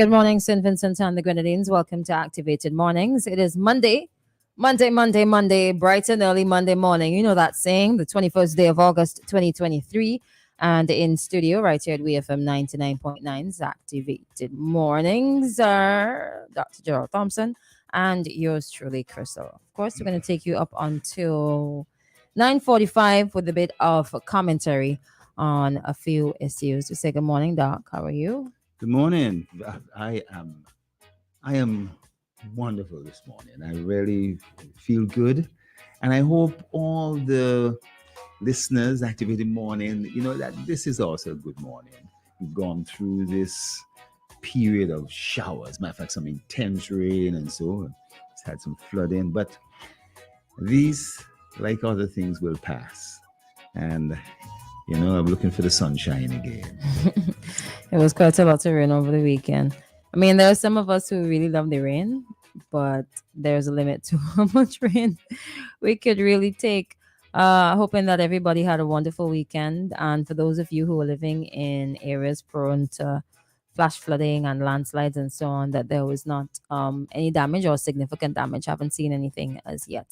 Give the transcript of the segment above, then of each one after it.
Good morning, St. Vincent and the Grenadines. Welcome to Activated Mornings. It is Monday, bright and early Monday morning. You know that saying, the 21st day of August, 2023. And in studio, right here at WEFM 99.9's Activated Mornings are Dr. Jerrol Thompson and yours truly, Christal. Of course, we're going to take you up until 9:45 with a bit of commentary on a few issues. We say good morning, Doc. How are you? Good morning. I am wonderful this morning. I really feel good, and I hope all the listeners activated morning, that this is also a good morning. We've gone through this period of showers. Matter of fact, some intense rain and so on. It's had some flooding, but these, like other things, will pass. And I'm looking for the sunshine again. It was quite a lot of rain over the weekend. I mean, there are some of us who really love the rain, but there's a limit to how much rain we could really take. Hoping that everybody had a wonderful weekend. And for those of you who are living in areas prone to flash flooding and landslides and so on, that there was not any damage or significant damage. Haven't seen anything as yet.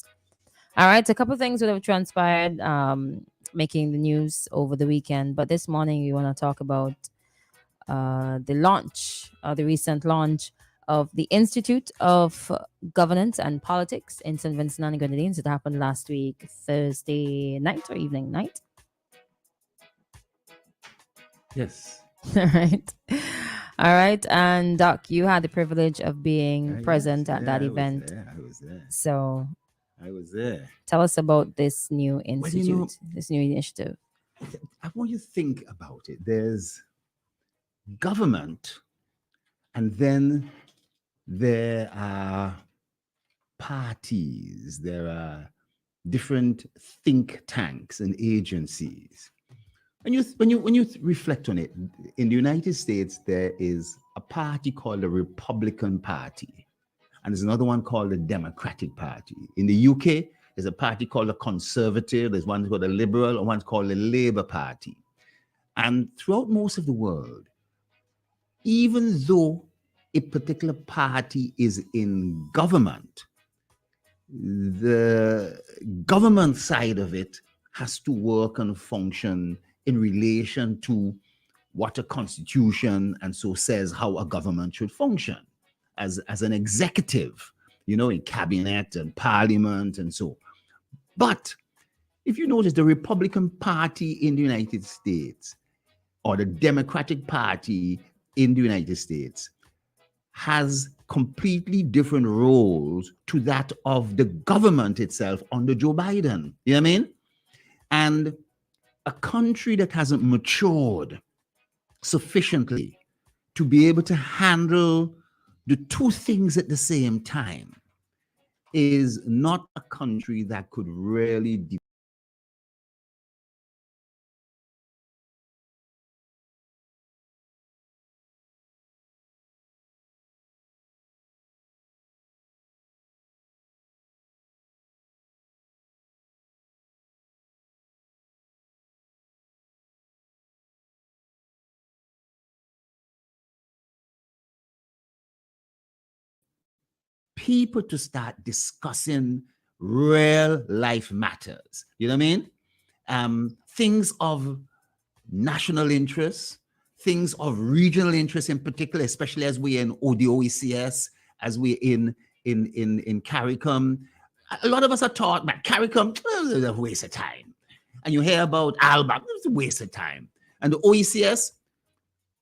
All right, a couple of things would have transpired making the news over the weekend. But this morning, we want to talk about the recent launch of the Institute of Governance and Politics in St. Vincent and the Grenadines. It happened last week, Thursday night or evening night. Yes. All right. All right. And Doc, you had the privilege of being present at that event. I was there. So I was there. Tell us about this new institute, this new initiative. I want you to think about it. There's government, and then there are parties, there are different think tanks and agencies. When you reflect on it, in the United States, there is a party called the Republican Party, and there's another one called the Democratic Party. In the UK, there's a party called the Conservative, there's one called the Liberal, and one's called the Labour Party. And throughout most of the world, even though a particular party is in government, the government side of it has to work and function in relation to what a constitution and so says how a government should function as an executive, in cabinet and parliament and so. But if you notice, the Republican Party in the United States or the Democratic Party in the United States has completely different roles to that of the government itself under Joe Biden. You know what I mean? And a country that hasn't matured sufficiently to be able to handle the two things at the same time is not a country that could really people to start discussing real life matters. You know what I mean? Things of national interest, things of regional interest in particular, especially as we're in the OECS, as we're in CARICOM. A lot of us are taught that CARICOM is a waste of time. And you hear about ALBA, it's a waste of time. And the OECS,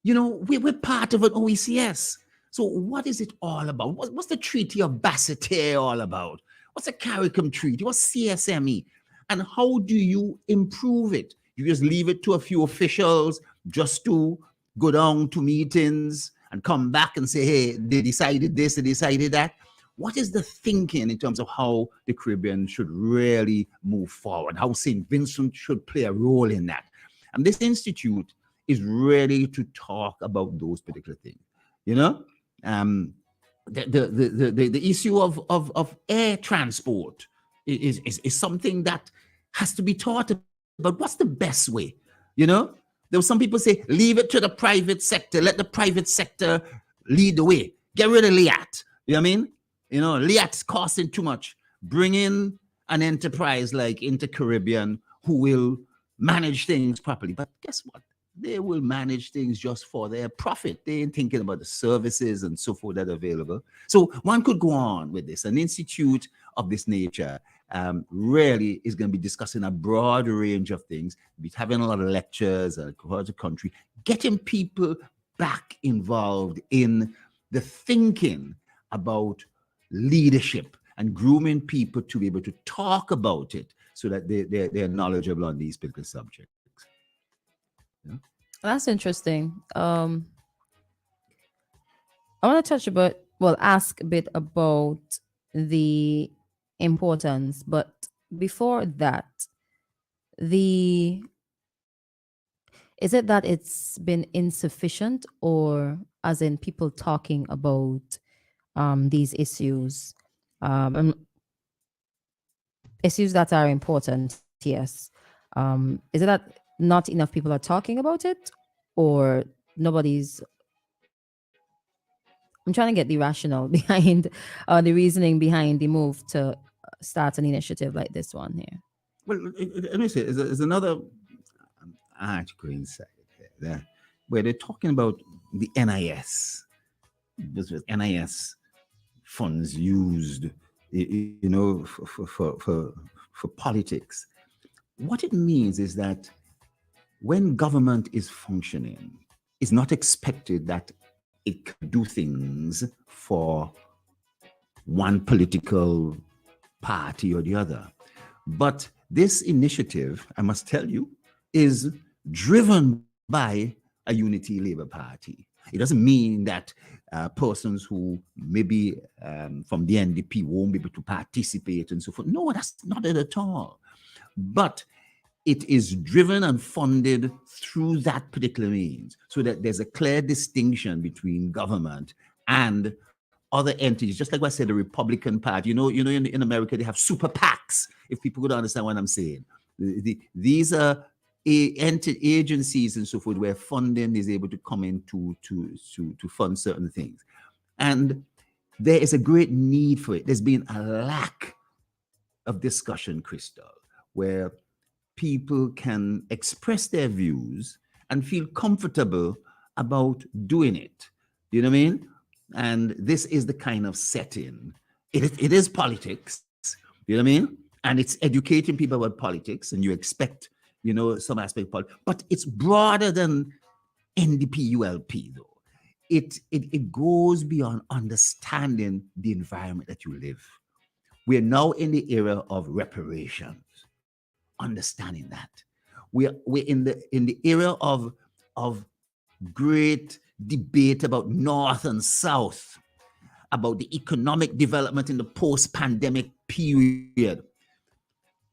we're part of an OECS. So what is it all about? What's the Treaty of Basseterre all about? What's the CARICOM Treaty? What's CSME? And how do you improve it? You just leave it to a few officials just to go down to meetings and come back and say, hey, they decided this, they decided that. What is the thinking in terms of how the Caribbean should really move forward, how St. Vincent should play a role in that? And this institute is ready to talk about those particular things. The issue of air transport is something that has to be taught about. What's the best way? There were some people say, leave it to the private sector, let the private sector lead the way. Get rid of Liat. You know what I mean? You know, Liat's costing too much. Bring in an enterprise like Inter Caribbean who will manage things properly. But guess what? They will manage things just for their profit. They ain't thinking about the services and so forth that are available. So one could go on with this. An institute of this nature really is going to be discussing a broad range of things, be having a lot of lectures across the country, getting people back involved in the thinking about leadership and grooming people to be able to talk about it so that they're knowledgeable on these particular subjects. Yeah. That's interesting. I want to touch about, well, ask a bit about the importance, but before that, the is it that it's been insufficient, or as in people talking about these issues, um, issues that are important? Yes. Is it that not enough people are talking about it, or nobody's? I'm trying to get the rationale behind the reasoning behind the move to start an initiative like this one here. Well, let me say, there's another article inside there where they're talking about the NIS. This was NIS funds used, you know, for politics. What it means is that when government is functioning, it's not expected that it can do things for one political party or the other. But this initiative, I must tell you, is driven by a unity Labour Party. It doesn't mean that persons who maybe from the NDP won't be able to participate and so forth. No, that's not it at all. But it is driven and funded through that particular means, so that there's a clear distinction between government and other entities. Just like I said, the Republican Party. In America they have super PACs. If people could understand what I'm saying, these are agencies and so forth where funding is able to come in to fund certain things, and there is a great need for it. There's been a lack of discussion, Christal, where people can express their views and feel comfortable about doing it. You know what I mean? And this is the kind of setting. It is politics. You know what I mean? And it's educating people about politics, and you expect, some aspect of politics. But it's broader than NDP ULP, though. It goes beyond understanding the environment that you live. We are now in the era of reparations. Understanding that we're in the era of great debate about North and South, about the economic development in the post-pandemic period,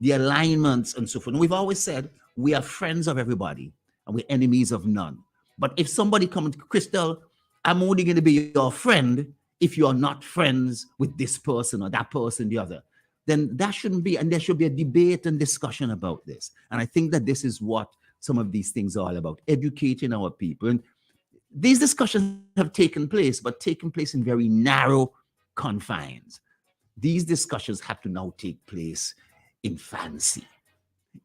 the alignments and so forth. And we've always said we are friends of everybody and we're enemies of none. But if somebody comes to Christal, I'm only going to be your friend if you are not friends with this person or that person, the other. Then that shouldn't be, and there should be a debate and discussion about this. And I think that this is what some of these things are all about, educating our people. And these discussions have taken place, but taken place in very narrow confines. These discussions have to now take place in Fancy,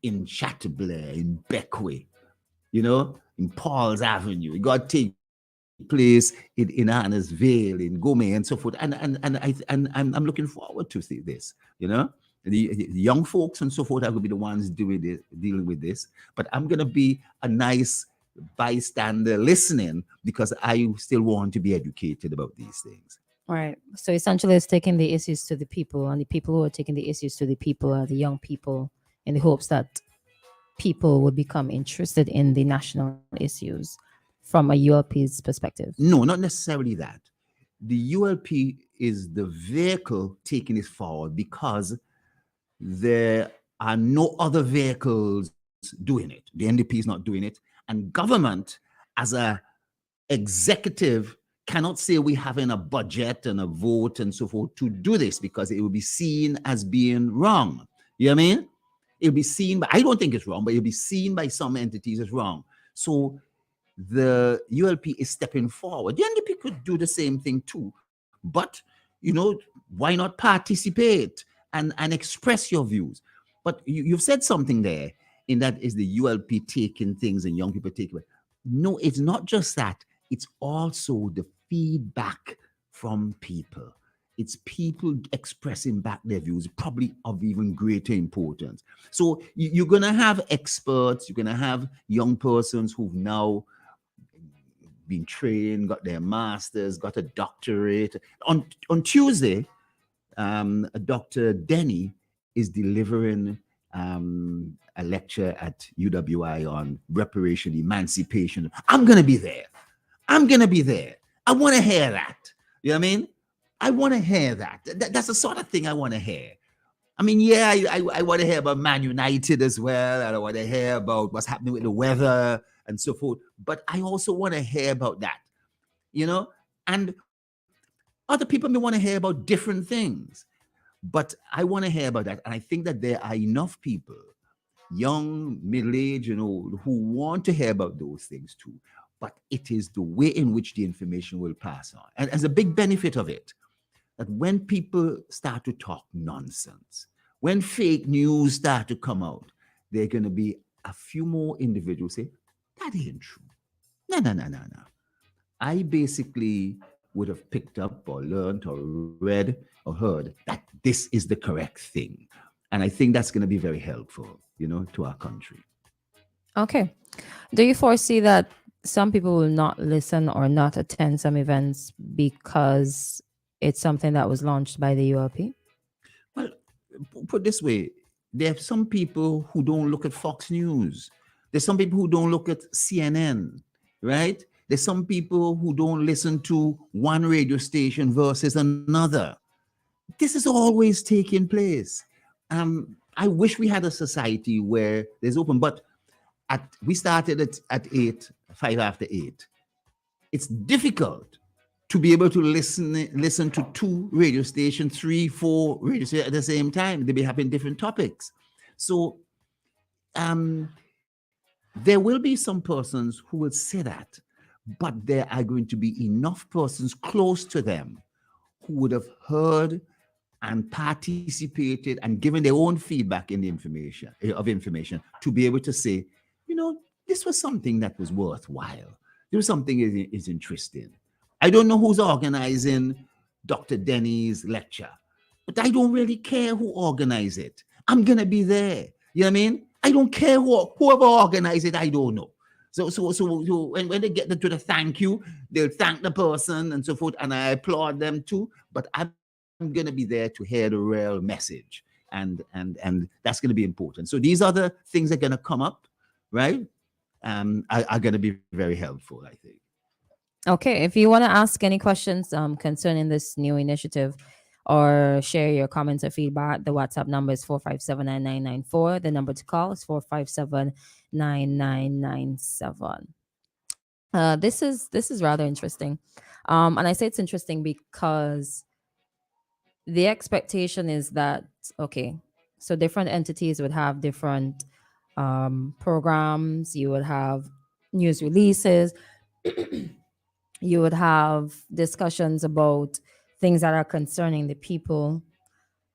in Chateaublay, in Beckway, in Paul's Avenue. It got to take place in Anna's Vale, in Gomez, and so forth. And I'm looking forward to see this. The young folks and so forth are going to be the ones dealing with this. But I'm going to be a nice bystander listening, because I still want to be educated about these things. Right. So essentially, it's taking the issues to the people, and the people who are taking the issues to the people are the young people, in the hopes that people would become interested in the national issues from a ULP's perspective. No, not necessarily that. The ULP is the vehicle taking this forward because there are no other vehicles doing it. The NDP is not doing it. And government, as a executive, cannot say we having a budget and a vote and so forth to do this, because it will be seen as being wrong. You know what I mean? It'll be seen by, I don't think it's wrong, but it'll be seen by some entities as wrong. So the ULP is stepping forward. The NDP could do the same thing too, but why not participate and express your views? But you've said something there, in that is the ULP taking things and young people take away. No, it's not just that. It's also the feedback from people. It's people expressing back their views, probably of even greater importance. So you're going to have experts, you're going to have young persons who've now been trained, got their masters, got a doctorate. On Tuesday, Dr. Denny is delivering a lecture at UWI on reparation, emancipation. I'm going to be there. I'm going to be there. I want to hear that. You know what I mean? I want to hear that. That's the sort of thing I want to hear. I mean, yeah, I want to hear about Man United as well. I want to hear about what's happening with the weather and so forth. But I also want to hear about that, and other people may want to hear about different things. But I want to hear about that. And I think that there are enough people, young, middle-aged, who want to hear about those things too. But it is the way in which the information will pass on. And as a big benefit of it, that when people start to talk nonsense, when fake news start to come out, there are going to be a few more individuals say, that ain't true. No, no, no, no, no. I basically would have picked up or learned or read or heard that this is the correct thing. And I think that's going to be very helpful, to our country. Okay. Do you foresee that some people will not listen or not attend some events because it's something that was launched by the ULP? Well, put this way, there are some people who don't look at Fox News. There's some people who don't look at CNN, right? There's some people who don't listen to one radio station versus another. This is always taking place. I wish we had a society where there's open, but we started at 8, 5 after 8. It's difficult to be able to listen to 2 radio stations, 3, 4 radio stations at the same time. They be having different topics. So there will be some persons who will say that, but there are going to be enough persons close to them who would have heard and participated and given their own feedback in the information to be able to say, this was something that was worthwhile. There was something is interesting. I don't know who's organizing Dr. Denny's lecture, but I don't really care who organized it. I'm going to be there. You know what I mean? I don't care whoever organized it. I don't know. So when they get to the thank you, they'll thank the person and so forth, and I applaud them too. But I'm going to be there to hear the real message, and that's going to be important. So these other things are going to come up, right? Are going to be very helpful, I think. Okay. If you want to ask any questions concerning this new initiative or share your comments or feedback, the WhatsApp number is 4579994. The number to call is 4579997. This is rather interesting. And I say it's interesting because the expectation is that, okay, so different entities would have different programs. You would have news releases. You would have discussions about things that are concerning the people.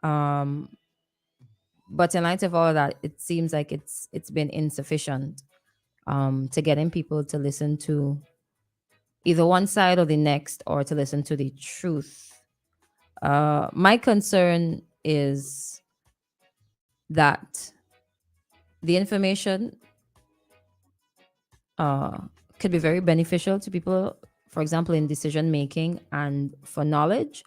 Um, but in light of all of that, it seems like it's been insufficient to getting people to listen to either one side or the next, or to listen to the truth. My concern is that the information uh, could be very beneficial to people, for example, in decision making and for knowledge.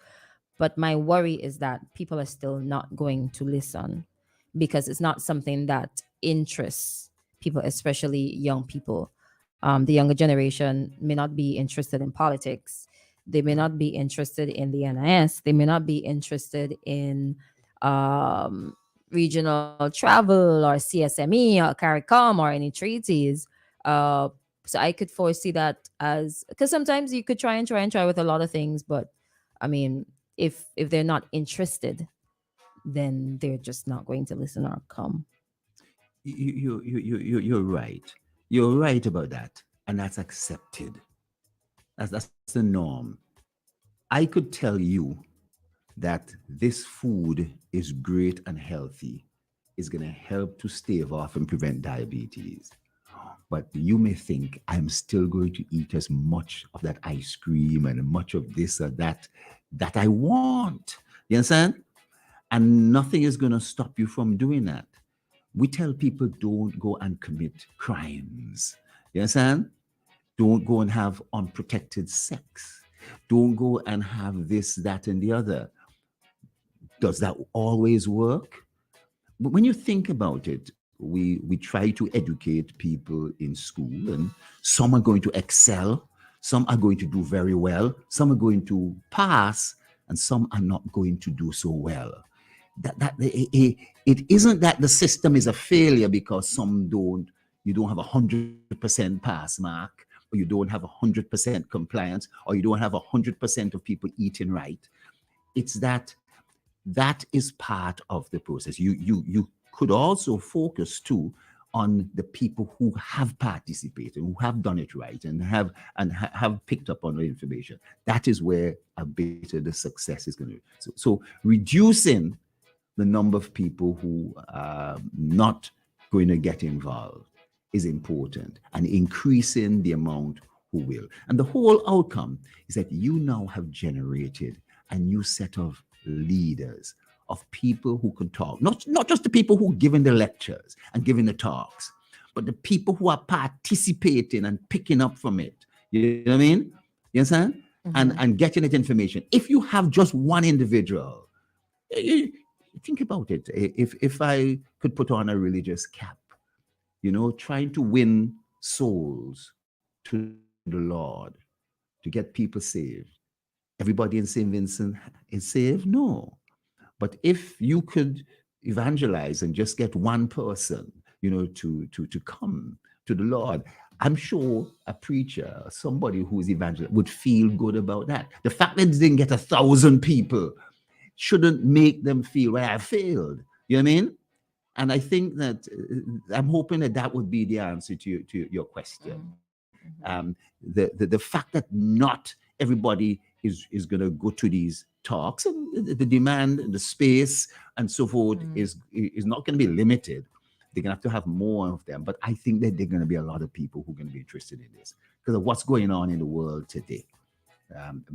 But my worry is that people are still not going to listen because it's not something that interests people, especially young people. The younger generation may not be interested in politics. They may not be interested in the NIS. They may not be interested in um, regional travel or CSME or CARICOM or any treaties. Uh, so I could foresee that as, because sometimes you could try with a lot of things, but I mean, if they're not interested, then they're just not going to listen or come. You're right. You're right about that. and that's accepted. That's the norm. I could tell you that this food is great and healthy, is going to help to stave off and prevent diabetes. But you may think I'm still going to eat as much of that ice cream and much of this or that I want. You understand? And nothing is going to stop you from doing that. We tell people don't go and commit crimes. You understand? Don't go and have unprotected sex. Don't go and have this, that, and the other. Does that always work? But when you think about it, we try to educate people in school, and some are going to excel, some are going to do very well, some are going to pass, and some are not going to do so well. It isn't that the system is a failure because you don't have 100% pass mark, or you don't have 100% compliance, or you don't have 100% of people eating right. It's that is part of the process. You could also focus too on the people who have participated, who have done it right, and have picked up on the information. That is where a bit of the success is going to. So reducing the number of people who are not going to get involved is important, and increasing the amount who will. And the whole outcome is that you now have generated a new set of leaders, of people who can talk, not just the people who are giving the lectures and giving the talks, but the people who are participating and picking up from it. You know what I mean? You understand? And getting it information. If you have just one individual, think about it. If I could put on a religious cap, trying to win souls to the Lord, to get people saved, everybody in St. Vincent is saved? No. But if you could evangelize and just get one person, to come to the Lord, I'm sure a preacher, somebody who's evangelized, would feel good about that. The fact that they didn't get 1,000 people shouldn't make them feel, well, I failed. You know what I mean? And I think that I'm hoping that would be the answer to your question. The fact that not everybody is going to go to these talks, and the demand and the space and so forth is not going to be limited. They're going to have more of them. But I think that there are going to be a lot of people who are going to be interested in this because of what's going on in the world today.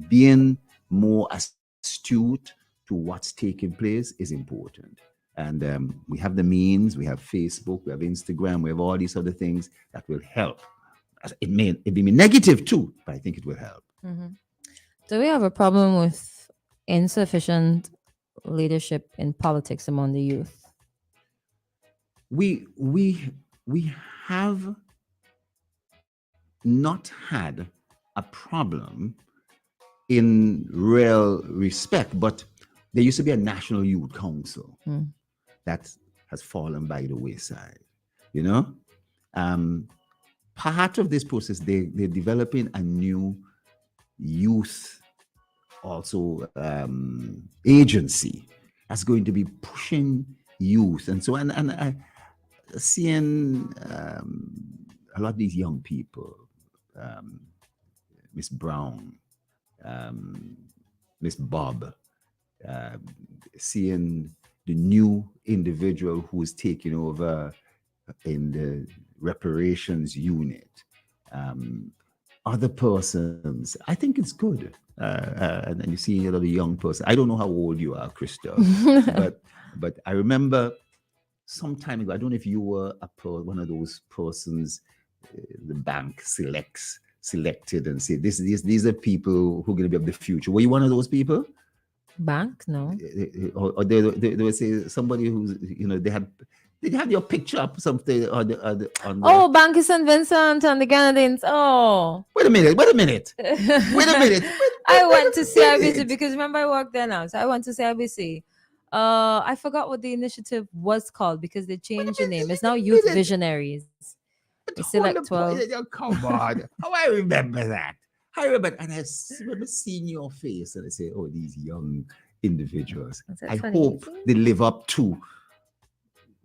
Being more astute to what's taking place is important. And we have the means, we have Facebook, we have Instagram, we have all these other things that will help. It may be negative too, but I think it will help. Do we have a problem with insufficient leadership in politics among the youth? We have not had a problem in real respect, but there used to be a National Youth Council that has fallen by the wayside. Part of this process, they're developing a new youth also agency that's going to be pushing youth. And so, and I seeing a lot of these young people, Miss Brown, Miss Bob, seeing the new individual who is taking over in the reparations unit, other persons. I think it's good. And then you see a lot of young person. I don't know how old you are, Christal, but I remember some time ago. I don't know if you were one of those persons the bank selected and say these are people who are going to be of the future. Were you one of those people? Bank? No. Or they would say somebody who's they had your picture up something on the Bank of St. Vincent and the Grenadines. Oh. Wait a minute. I went to CIBC because remember I worked there now. So I went to CIBC. I forgot what the initiative was called because they changed the name. It's now Youth Visionaries. We select 12. Come on. How I remember that. And I remember seeing your face and I say, oh, these young individuals. I hope they live up to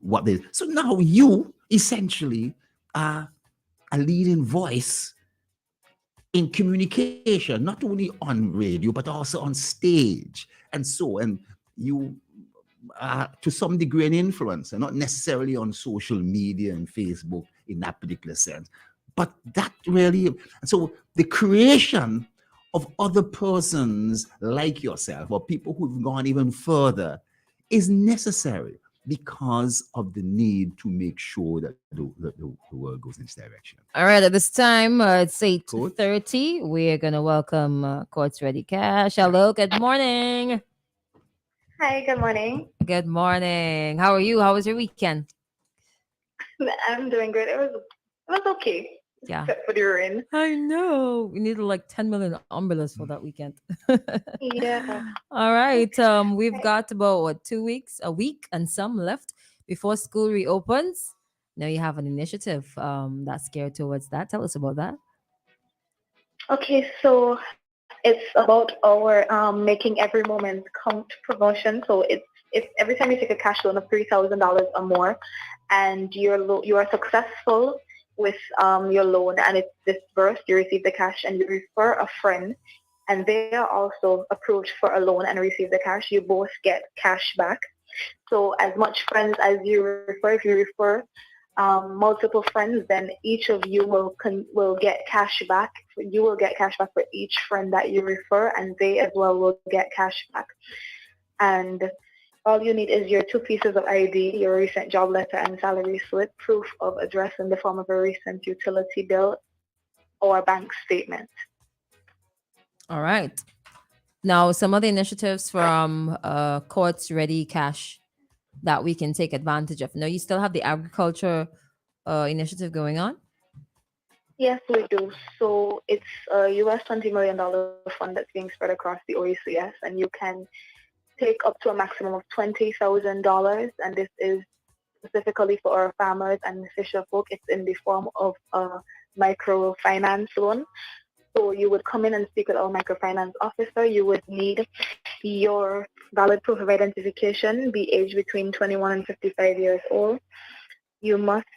what they. So now you essentially are a leading voice in communication, not only on radio, but also on stage. And you are to some degree an influencer, not necessarily on social media and Facebook in that particular sense. But that really, so the creation of other persons like yourself or people who've gone even further is necessary because of the need to make sure that the world goes in this direction. All right, at this time, it's Coach? 8:30. We're going to welcome Courts Ready Cash. Hello, good morning. Hi, good morning. Good morning. How are you? How was your weekend? I'm doing good. It was okay, Yeah. except for the rain. I know. We needed like 10 million umbrellas for that weekend. Yeah. All right. We've got about what, 2 weeks, a week, and some left before school reopens. Now you have an initiative that's geared towards that. Tell us about that. Okay, so it's about our making every moment count promotion. So it's every time you take a cash loan of $3,000 or more, and you are successful with your loan and it's disbursed, you receive the cash, and you refer a friend, and they are also approved for a loan and receive the cash. You both get cash back. So as much friends as you refer, if you refer multiple friends, then each of you will get cash back. You will get cash back for each friend that you refer, and they as well will get cash back. And all you need is your two pieces of ID, your recent job letter and salary slip, proof of address in the form of a recent utility bill or bank statement. All right. Now, some of the initiatives from Courts Ready Cash that we can take advantage of. Now, you still have the agriculture initiative going on. Yes, we do. So it's a US $20 million fund that's being spread across the OECS, and you can take up to a maximum of $20,000. And this is specifically for our farmers and fisher folk. It's in the form of a microfinance loan. So you would come in and speak with our microfinance officer. You would need your valid proof of identification, be aged between 21 and 55 years old. You must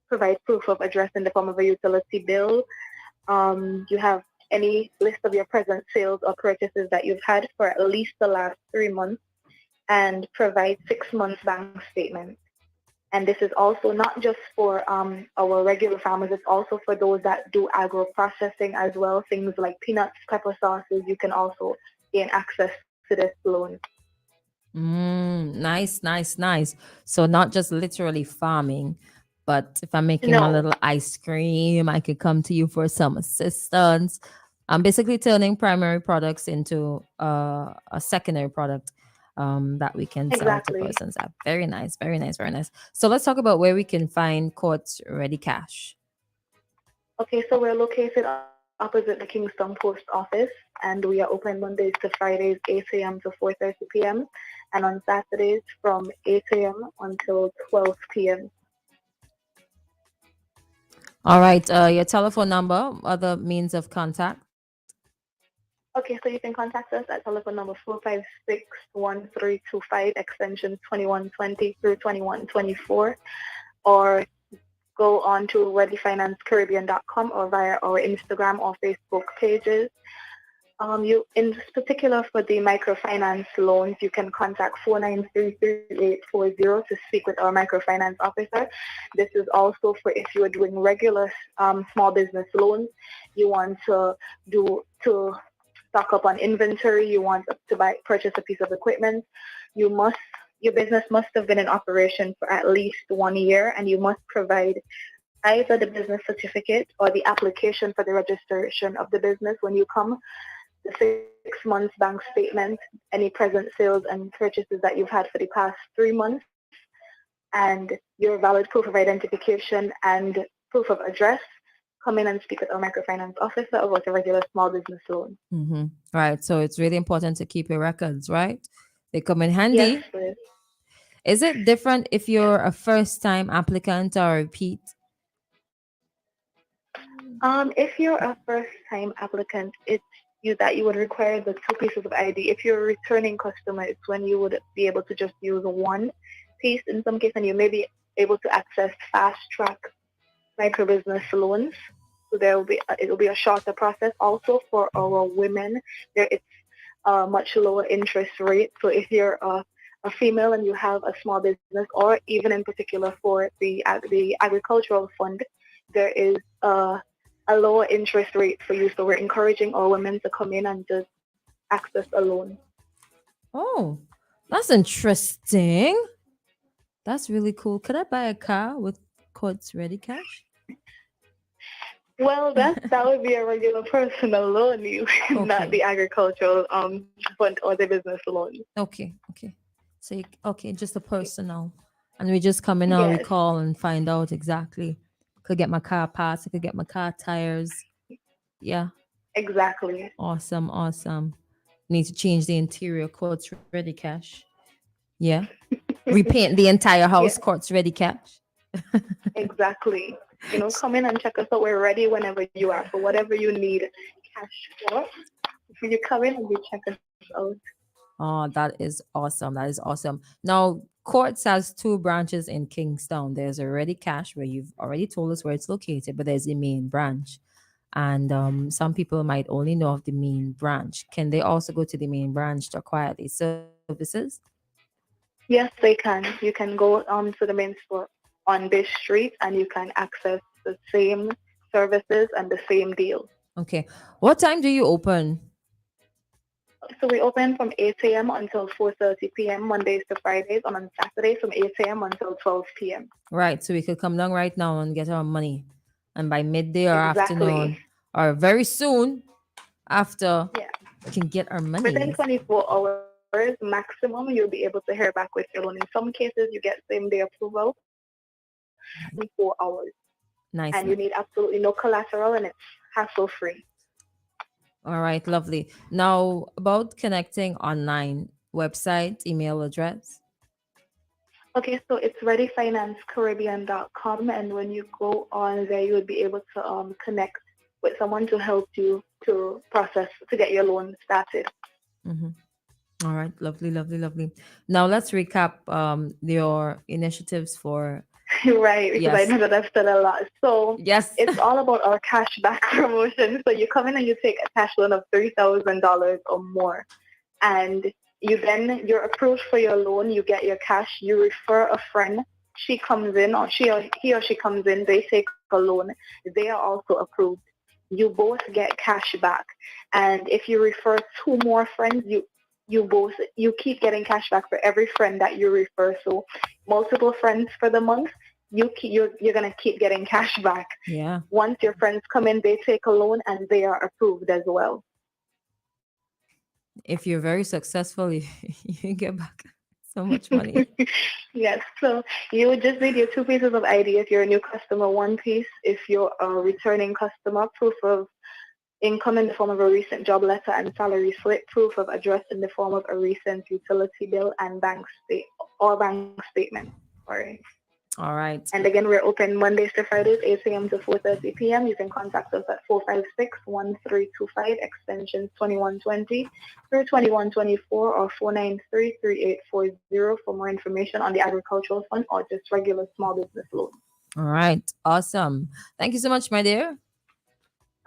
provide proof of address in the form of a utility bill. You have any list of your present sales or purchases that you've had for at least the last 3 months, and provide 6 months bank statement. And this is also not just for our regular farmers, it's also for those that do agro processing as well, things like peanuts, pepper sauces. You can also gain access to this loan. Nice, nice, nice. So not just literally farming, but if I'm making my No, little ice cream, I could come to you for some assistance. I'm basically turning primary products into a secondary product that we can sell to exactly. persons. Very nice, very nice, very nice. So let's talk about where we can find Courts Ready Cash. Okay, so we're located opposite the Kingston Post Office, and we are open Mondays to Fridays, 8 a.m. to 4:30 p.m., and on Saturdays from 8 a.m. until 12 p.m. All right, your telephone number, other means of contact. Okay, so you can contact us at telephone number 456-1325, extension 2120 through 2124, or go on to readyfinancecaribbean.com or via our Instagram or Facebook pages. You, in particular for the microfinance loans, you can contact 493-3840 to speak with our microfinance officer. This is also for if you are doing regular small business loans, you want to stock up on inventory, you want to purchase a piece of equipment, your business must have been in operation for at least 1 year, and you must provide either the business certificate or the application for the registration of the business when you come, the 6 months bank statement, any present sales and purchases that you've had for the past 3 months, and your valid proof of identification and proof of address. Come in and speak with our microfinance officer about a regular small business loan. Right. So it's really important to keep your records, right? They come in Yes, handy. please. Is it different if you're a first time applicant or a repeat? If you're a first-time applicant, it's you that you would require the two pieces of ID. If you're a returning customer, it's when you would be able to just use one piece in some case, and you may be able to access fast track microbusiness loans. So it will be a shorter process. Also for our women, it's a much lower interest rate. So if you're a female and you have a small business, or even in particular for the agricultural fund, there is a lower interest rate for you. So we're encouraging our women to come in and just access a loan. Oh, that's interesting. That's really cool. Could I buy a car with Courts Ready Cash? Well, that would be a regular personal loan, you not Okay. the agricultural fund or the business loan. Okay. Okay. So, okay, just a personal. And we just come in and Yes, recall and find out exactly. Could get my car parts. I could get my car tires. Yeah. exactly. Awesome. Awesome. Need to change the interior. Courts Ready Cash. Yeah. Repaint the entire house. Yeah, Courts Ready Cash. exactly. Come in and check us out. We're ready whenever you are for whatever you need cash for. If you come in and you check us out. Oh, that is awesome. That is awesome. Now, Courts has two branches in Kingstown. There's already Cash, where you've already told us where it's located, but there's the main branch. And some people might only know of the main branch. Can they also go to the main branch to acquire these services? Yes, they can. You can go to the main store on this street and you can access the same services and the same deals. Okay. What time do you open? So we open from 8 a.m. until 4:30 p.m. Mondays to Fridays, and on Saturdays from 8 a.m. until 12 p.m. Right. So we could come down right now and get our money. And by midday or Exactly. afternoon or very soon after, Yeah. we can get our Within money. 24 hours maximum, you'll be able to hear back with your loan. In some cases, you get same day approval, 24 hours. And Nice. you need absolutely no collateral and it's hassle free. All right, lovely. Now, about connecting online, website, email address. Okay, so it's readyfinancecaribbean.com, and when you go on there, you would be able to connect with someone to help you to process to get your loan started. Hmm. All right, lovely, lovely, lovely. Now, let's recap your initiatives for. Right, because I Yes. know that I've said a lot. So Yes. it's all about our cashback promotion. So you come in and you take a cash loan of $3,000 or more, and you're approved for your loan. You get your cash. You refer a friend. She comes in, or he or she comes in. They take a loan. They are also approved. You both get cash back, and if you refer two more friends, you keep getting cash back for every friend that you refer. So multiple friends for the month, you're gonna keep getting cash back. Yeah. Once your friends come in, they take a loan and they are approved as well. If you're very successful, you get back so much money. Yes, so you would just need your two pieces of ID if you're a new customer, one piece if you're a returning customer, proof of income in the form of a recent job letter and salary slip, proof of address in the form of a recent utility bill and bank statement. Sorry. All right. And again, we're open Mondays to Fridays, 8 a.m. to 4:30 p.m. You can contact us at 456-1325, extensions 2120 through 2124, or 493-3840 for more information on the agricultural fund or just regular small business loans. All right. Awesome. Thank you so much, my dear.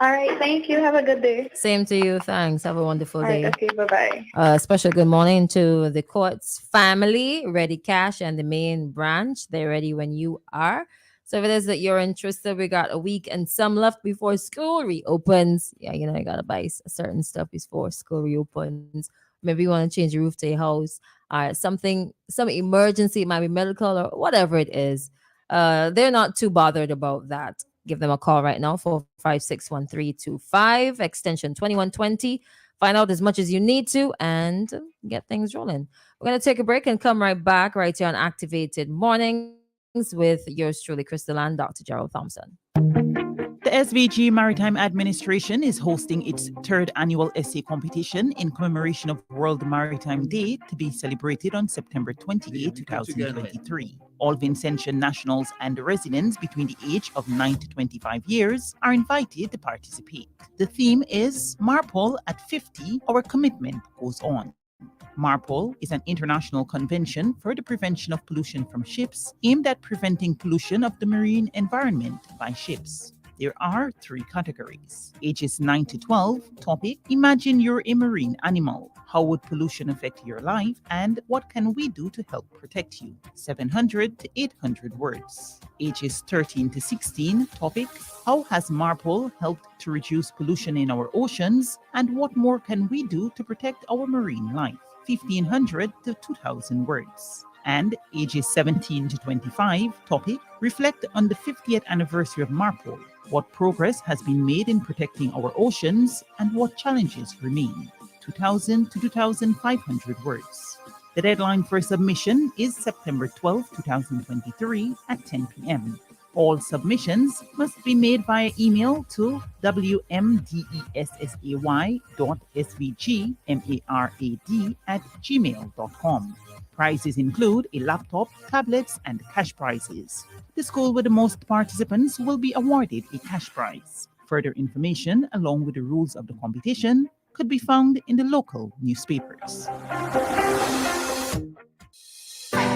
All right, thank you. Have a good day. Same to you. Thanks. Have a wonderful All right, day. okay, bye-bye. Special good morning to the Courts family, Ready Cash and the main branch. They're ready when you are. So if it is that you're interested, we got a week and some left before school reopens. Yeah, you gotta buy certain stuff before school reopens. Maybe you want to change the roof to your house. Some emergency, it might be medical or whatever it is. They're not too bothered about that. Give them a call right now, 456-1325, extension 2120. Find out as much as you need to and get things rolling. We're going to take a break and come right back right here on Activated Mornings with yours truly, Christal and Dr. Jerrol Thompson. The SVG Maritime Administration is hosting its third annual essay competition in commemoration of World Maritime Day to be celebrated on September 28, 2023. All Vincentian nationals and residents between the age of 9 to 25 years are invited to participate. The theme is Marpol at 50, Our Commitment Goes On. MARPOL is an international convention for the prevention of pollution from ships aimed at preventing pollution of the marine environment by ships. There are 3 categories. Ages 9 to 12. Topic: Imagine you're a marine animal. How would pollution affect your life, and what can we do to help protect you? 700 to 800 words. Ages 13 to 16. Topic: How has MARPOL helped to reduce pollution in our oceans, and what more can we do to protect our marine life? 1500 to 2000 words. And ages 17 to 25. Topic: Reflect on the 50th anniversary of MARPOL. What progress has been made in protecting our oceans, and what challenges remain? 2000 to 2500 words. The deadline for submission is September 12, 2023 at 10 p.m. All submissions must be made via email to wmdessay.svgmarad@gmail.com. Prizes include a laptop, tablets, and cash prizes. The school with the most participants will be awarded a cash prize. Further information, along with the rules of the competition, could be found in the local newspapers.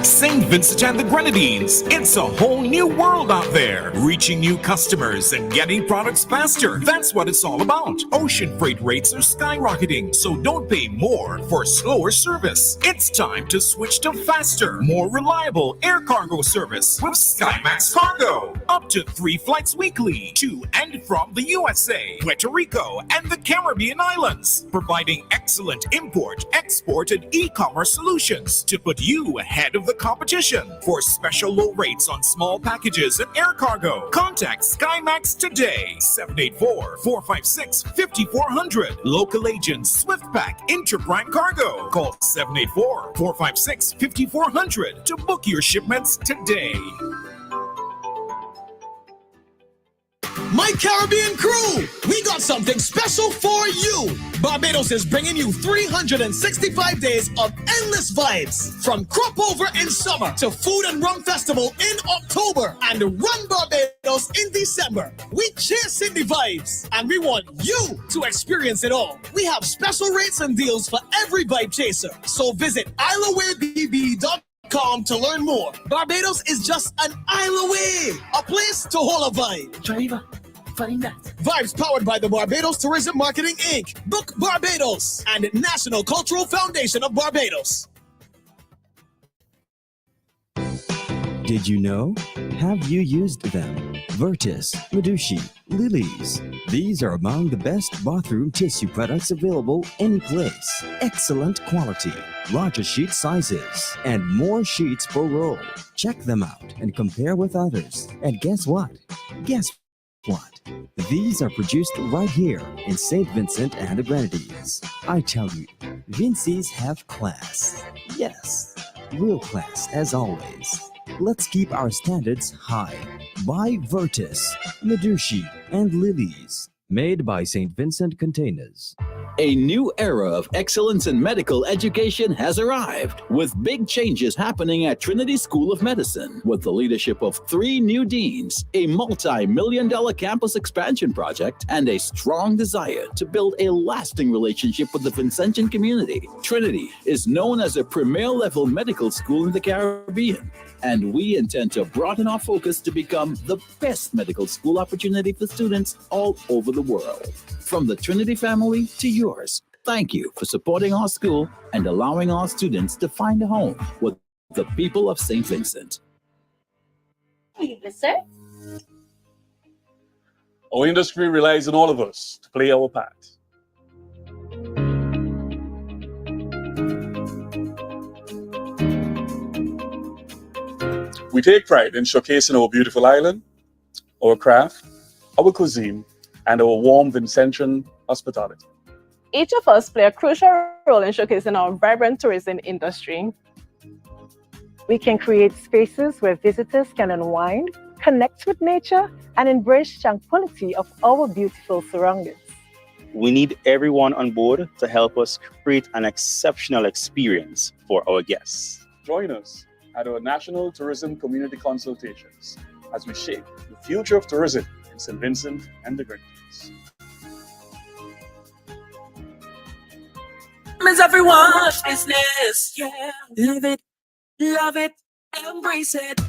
St. Vincent and the Grenadines. It's a whole new world out there. Reaching new customers and getting products faster. That's what it's all about. Ocean freight rates are skyrocketing, so don't pay more for slower service. It's time to switch to faster, more reliable air cargo service with SkyMax Cargo. Up to 3 flights weekly to and from the USA, Puerto Rico, and the Caribbean islands. Providing excellent import, export, and e-commerce solutions to put you ahead of the competition. For special low rates on small packages and air cargo, contact SkyMax today. 784-456-5400. Local agents SwiftPack Interprime Cargo. Call 784-456-5400 to book your shipments today. My Caribbean crew, we got something special for you. Barbados is bringing you 365 days of endless vibes. From Crop Over in summer to Food and Rum Festival in October and Run Barbados in December. We chasing the vibes and we want you to experience it all. We have special rates and deals for every vibe chaser. So visit isleawaybb.com to learn more. Barbados is just an isle away. A place to hold a vibe. Driver, find that. Vibes powered by the Barbados Tourism Marketing Inc., Book Barbados, and National Cultural Foundation of Barbados. Did you know? Have you used them? Virtus, Medushi, Lilies. These are among the best bathroom tissue products available any place. Excellent quality, larger sheet sizes, and more sheets per roll. Check them out and compare with others. And guess what? Guess what? These are produced right here in St. Vincent and the Grenadines. I tell you, Vinci's have class. Yes, real class as always. Let's keep our standards high. Buy Virtus, Medushi, and Lilies. Made by St. Vincent Containers. A new era of excellence in medical education has arrived, with big changes happening at Trinity School of Medicine. With the leadership of 3 new deans, a multi-million-dollar campus expansion project, and a strong desire to build a lasting relationship with the Vincentian community, Trinity is known as a premier-level medical school in the Caribbean. And we intend to broaden our focus to become the best medical school opportunity for students all over the world. From the Trinity family to yours, thank you for supporting our school and allowing our students to find a home with the people of St. Vincent. Yes, sir. Our industry relies on all of us to play our part. We take pride in showcasing our beautiful island, our craft, our cuisine, and our warm Vincentian hospitality. Each of us play a crucial role in showcasing our vibrant tourism industry. We can create spaces where visitors can unwind, connect with nature, and embrace tranquility of our beautiful surroundings. We need everyone on board to help us create an exceptional experience for our guests. Join us at our National Tourism Community Consultations as we shape the future of tourism in St. Vincent and the Grenadines. It's everyone's business, yeah. Live it, love it, embrace it.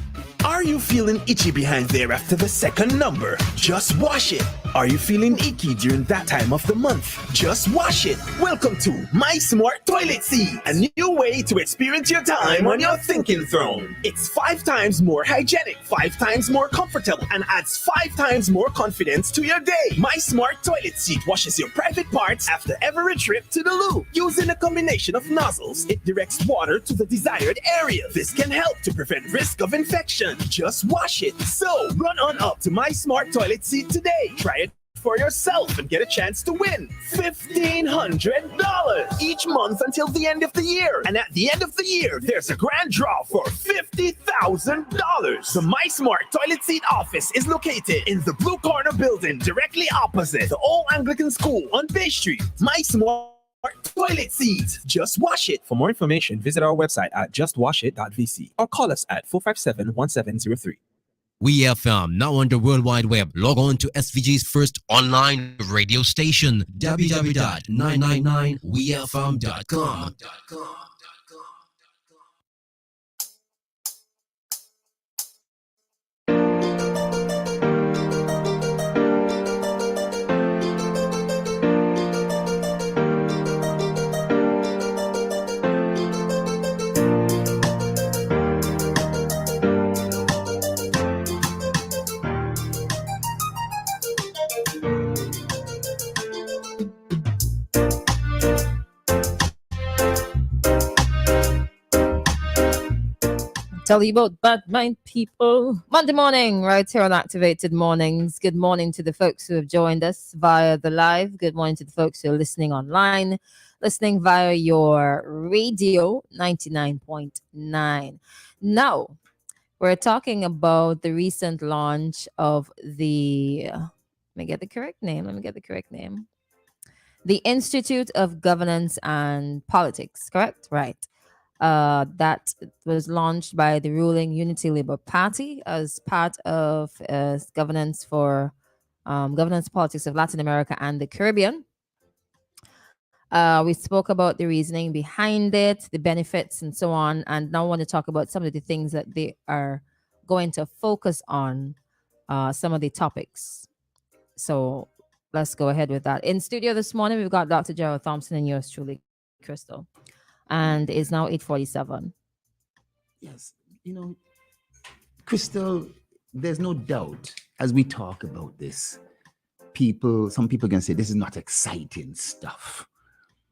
Are you feeling itchy behind there after the second number? Just wash it. Are you feeling icky during that time of the month? Just wash it. Welcome to My Smart Toilet Seat, a new way to experience your time on your thinking throne. It's 5 times more hygienic, 5 times more comfortable, and adds 5 times more confidence to your day. My Smart Toilet Seat washes your private parts after every trip to the loo. Using a combination of nozzles, it directs water to the desired area. This can help to prevent risk of infection. Just wash it. So run on up to My Smart Toilet Seat today. Try it for yourself and get a chance to win $1,500 each month until the end of the year. And at the end of the year, there's a grand draw for $50,000. The My Smart Toilet Seat office is located in the Blue Corner building directly opposite the Old Anglican School on Bay Street. My Smart Toilet Seat. Just wash it. For more information, visit our website at justwashit.vc or call us at 457-1703. WEFM, now on the World Wide Web. Log on to SVG's first online radio station, www.999wefm.com. Tell you about bad mind people. Monday morning, right here on Activated Mornings. Good morning to the folks who have joined us via the live. Good morning to the folks who are listening online, listening via your radio 99.9. Now, we're talking about the recent launch of the, let me get the correct name. The Institute of Governance and Politics, correct? Right. That was launched by the ruling Unity Labour Party as part of governance politics of Latin America and the Caribbean. We spoke about the reasoning behind it, the benefits, and so on. And now I want to talk about some of the things that they are going to focus on, some of the topics. So let's go ahead with that. In studio this morning, we've got Dr. Jerrol Thompson and yours truly, Christal. And it's now 8:47. Yes, Christal, there's no doubt as we talk about this, some people can say this is not exciting stuff.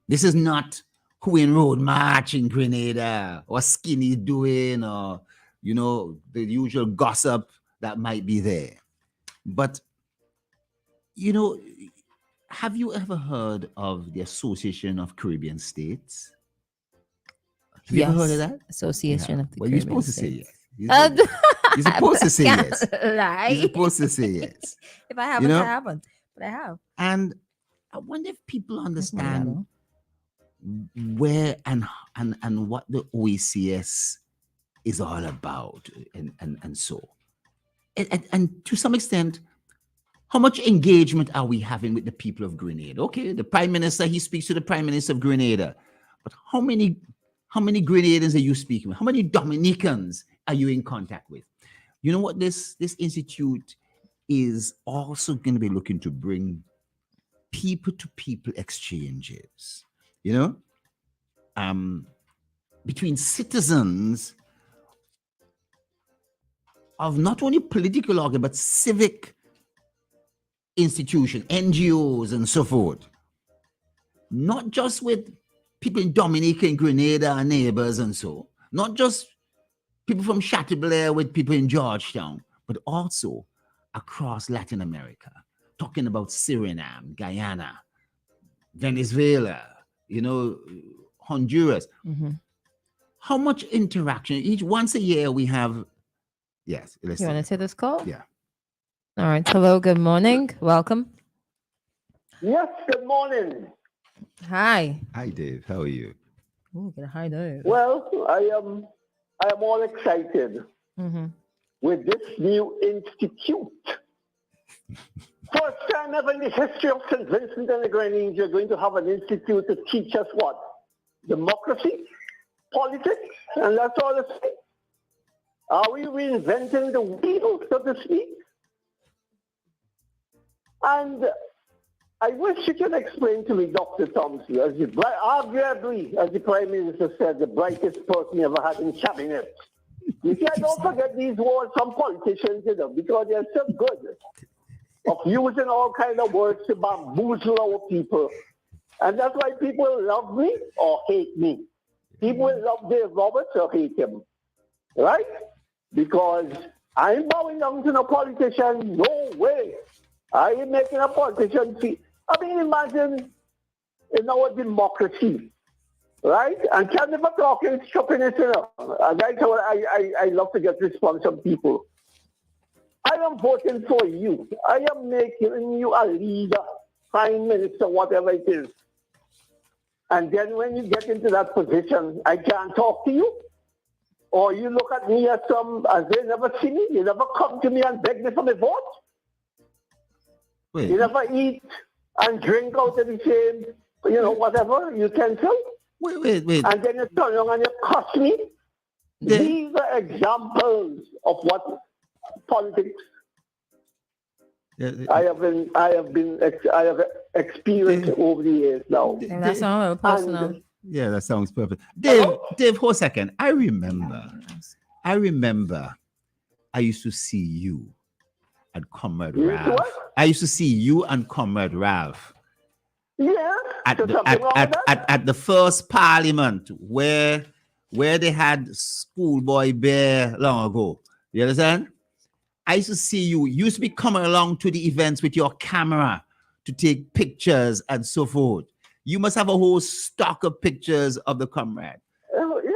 This is not who in road march in Grenada or Skinny doing or, the usual gossip that might be there. But, have you ever heard of the Association of Caribbean States? Have you ever heard of that? Association of the Caribbean You're supposed to say States. yes. You're supposed to say yes. Lie. You're supposed to say yes. If I haven't, I haven't. But I have. And I wonder if people understand where and what the OECS is all about and so. And to some extent, how much engagement are we having with the people of Grenada? Okay, the Prime Minister, he speaks to the Prime Minister of Grenada. But how many Grenadians are you speaking with? How many Dominicans are you in contact with? You know what this institute is also going to be looking to bring people-to-people exchanges, between citizens of not only political organ, but civic institutions, NGOs, and so forth. Not just with people in Dominica and Grenada and neighbors and so. Not just people from Chateaubriand with people in Georgetown, but also across Latin America, talking about Suriname, Guyana, Venezuela, Honduras. Mm-hmm. How much interaction? Once a year we have, yes. You want to take this call? Yeah. All right. Hello. Good morning. Welcome. Yes. Good morning. Hi. Hi, Dave. How are you? Oh, get a hi, Dave. Well, I am all excited with this new institute. First time ever in the history of St. Vincent and the Grenadines, you're going to have an institute to teach us what? Democracy, politics, and that's all it's. Are we reinventing the wheel, so to speak? And I wish you can explain to me, Dr. Thompson, arguably, as the Prime Minister said, the brightest person he ever had in cabinet. You see, I don't forget these words from politicians, because they're so good of using all kind of words to bamboozle our people. And that's why people love me or hate me. People love Dave Roberts or hate him. Right? Because I'm bowing down to no politician. No way. I am making a politician feel. I mean, imagine in our democracy, right? And can never talk in stupidness, And that's how I love to get response from people. I am voting for you. I am making you a leader, prime minister, whatever it is. And then when you get into that position, I can't talk to you. Or you look at me as they never see me. You never come to me and beg me for my vote. Wait. You never eat and drink out of the same, whatever utensil. Wait. And then you turn around and you cuss me. These are examples of what politics. I have experienced over the years now. And that sounds a little personal. Yeah, that sounds perfect. Dave, for a second. I remember I used to see you and Comrade Ralph. I used to see you and Comrade Ralph. Yeah. At the first parliament where they had Schoolboy Bear long ago. You understand? I used to see you. You used to be coming along to the events with your camera to take pictures and so forth. You must have a whole stock of pictures of the comrade.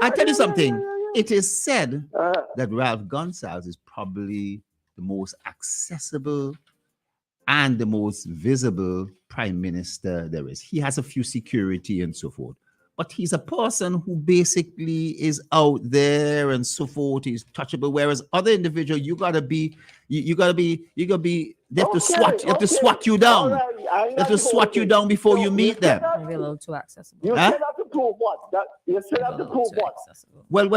I tell you something. It is said that Ralph Gonsalves is probably the most accessible and the most visible prime minister there is. He has a few security and so forth. But he's a person who basically is out there and so forth. He's touchable. Whereas other individuals, you gotta be. They have to swat you down. They have to swat you down before you meet them. Maybe a little too accessible. You said that to prove what? You said that to prove what? Well.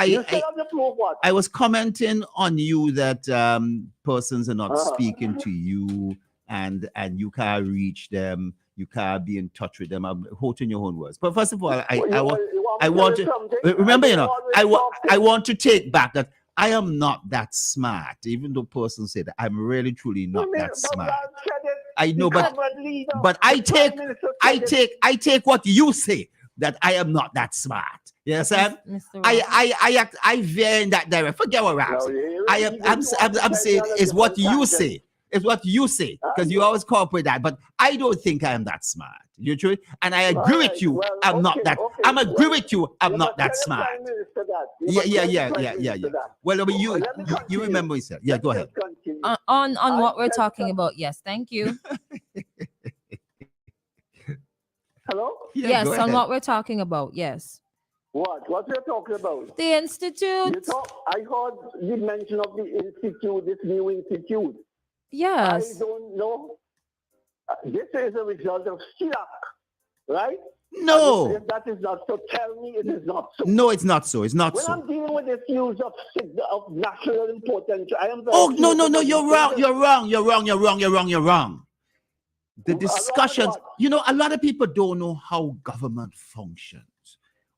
You said that to prove what? I was commenting on you that persons are not speaking to you, and you can't reach them. You can't be in touch with them. I'm quoting your own words. But first of all, I want to remember, I want to take back that I am not that smart, even though persons say that I'm really truly not that smart. I know, but I take what you say that I am not that smart. You understand? I veer in that direction. Forget what Ralph said. I'm saying is what you say. It's what you say, because you always cooperate that. But I don't think I am that smart. You true? And I agree with you. I'm not that. I'm agree with you. I'm not that smart. Yeah. Well, I mean, you remember what you said. Yeah, go ahead. On what we're talking about. Yes, thank you. Hello? Yes, on what we're talking about. Yes. What you're talking about? The institute. I heard you mention of the institute, this new institute. Yes. I don't know. This is a result of Chirac, right? No. If that is not so, tell me it is not so. No, it's not so. It's not so. When I'm dealing with this use of national importance, I am. No. You're wrong. The discussions. A lot of people don't know how government functions.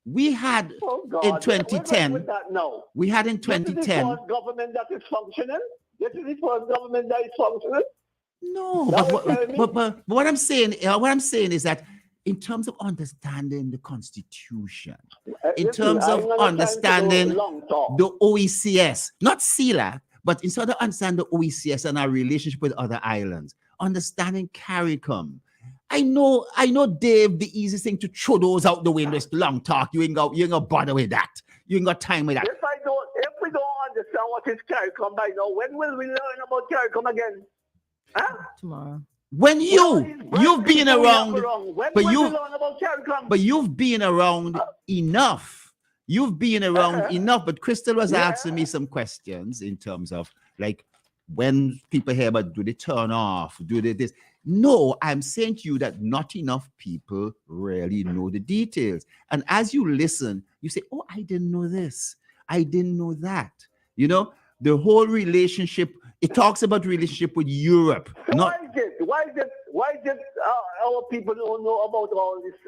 We had in 2010. We had in 2010. This is the first government that is functioning. This is the first government that is functioning. No, but what I'm saying is that in terms of understanding the Constitution, in terms of understanding the OECS, not CELAC, but in sort of understanding the OECS and our relationship with other islands, understanding CARICOM. I know, Dave, the easiest thing to throw those out the window is long talk. You ain't got bother with that. You ain't got time with that. If we don't understand what is CARICOM by now, when will we learn about CARICOM again? Huh? Tomorrow. When you've been around, but you've been around enough. You've been around enough. But Christal was asking me some questions in terms of like when people hear about do they turn off, do they this. No, I'm saying to you that not enough people really know the details. And as you listen, you say, oh, I didn't know this. I didn't know that. You know, the whole relationship, it talks about relationship with Europe. So Not why is it our people don't know about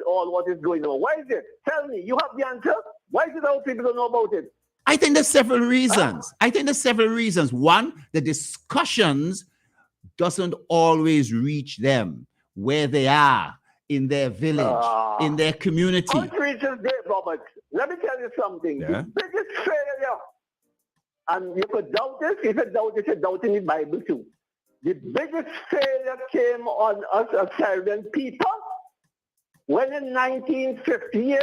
all what is going on? Why is it? Tell me, you have the answer? Why is it our people don't know about it? I think there's several reasons. One, the discussions doesn't always reach them where they are in their village, in their community. How it reaches there, Robert? Let me tell you something. Yeah. The biggest failure, and you could doubt this, if you doubt it, you're doubting the Bible too. The biggest failure came on us as Caribbean people when in 1958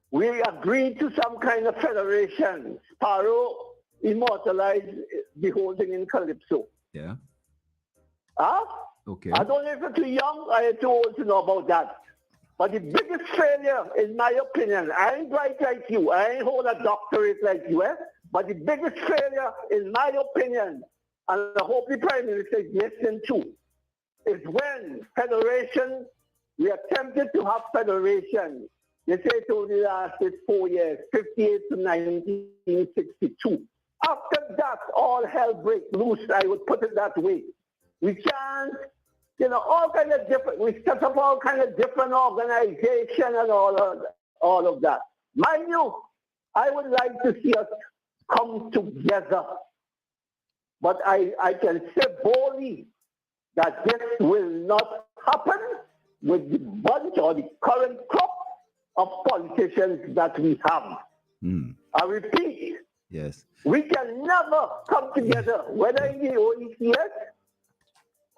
we agreed to some kind of federation. Sparrow immortalized the whole thing in Calypso. Yeah. Okay. I don't know if you're too young or you're too old to know about that. But the biggest failure, in my opinion, I ain't bright like you, I ain't hold a doctorate like you, but the biggest failure, in my opinion, and I hope the Prime Minister is listening too, is when federation, we attempted to have federation. They say it only lasted 4 years, 58 to 1962. After that, all hell break loose, I would put it that way. We can't, all kind of different, we set up all kind of different organization and all of that. Mind you, I would like to see us come together. But I can say boldly that this will not happen with the bunch or the current crop of politicians that we have. I repeat, yes, we can never come together, whether in the OECS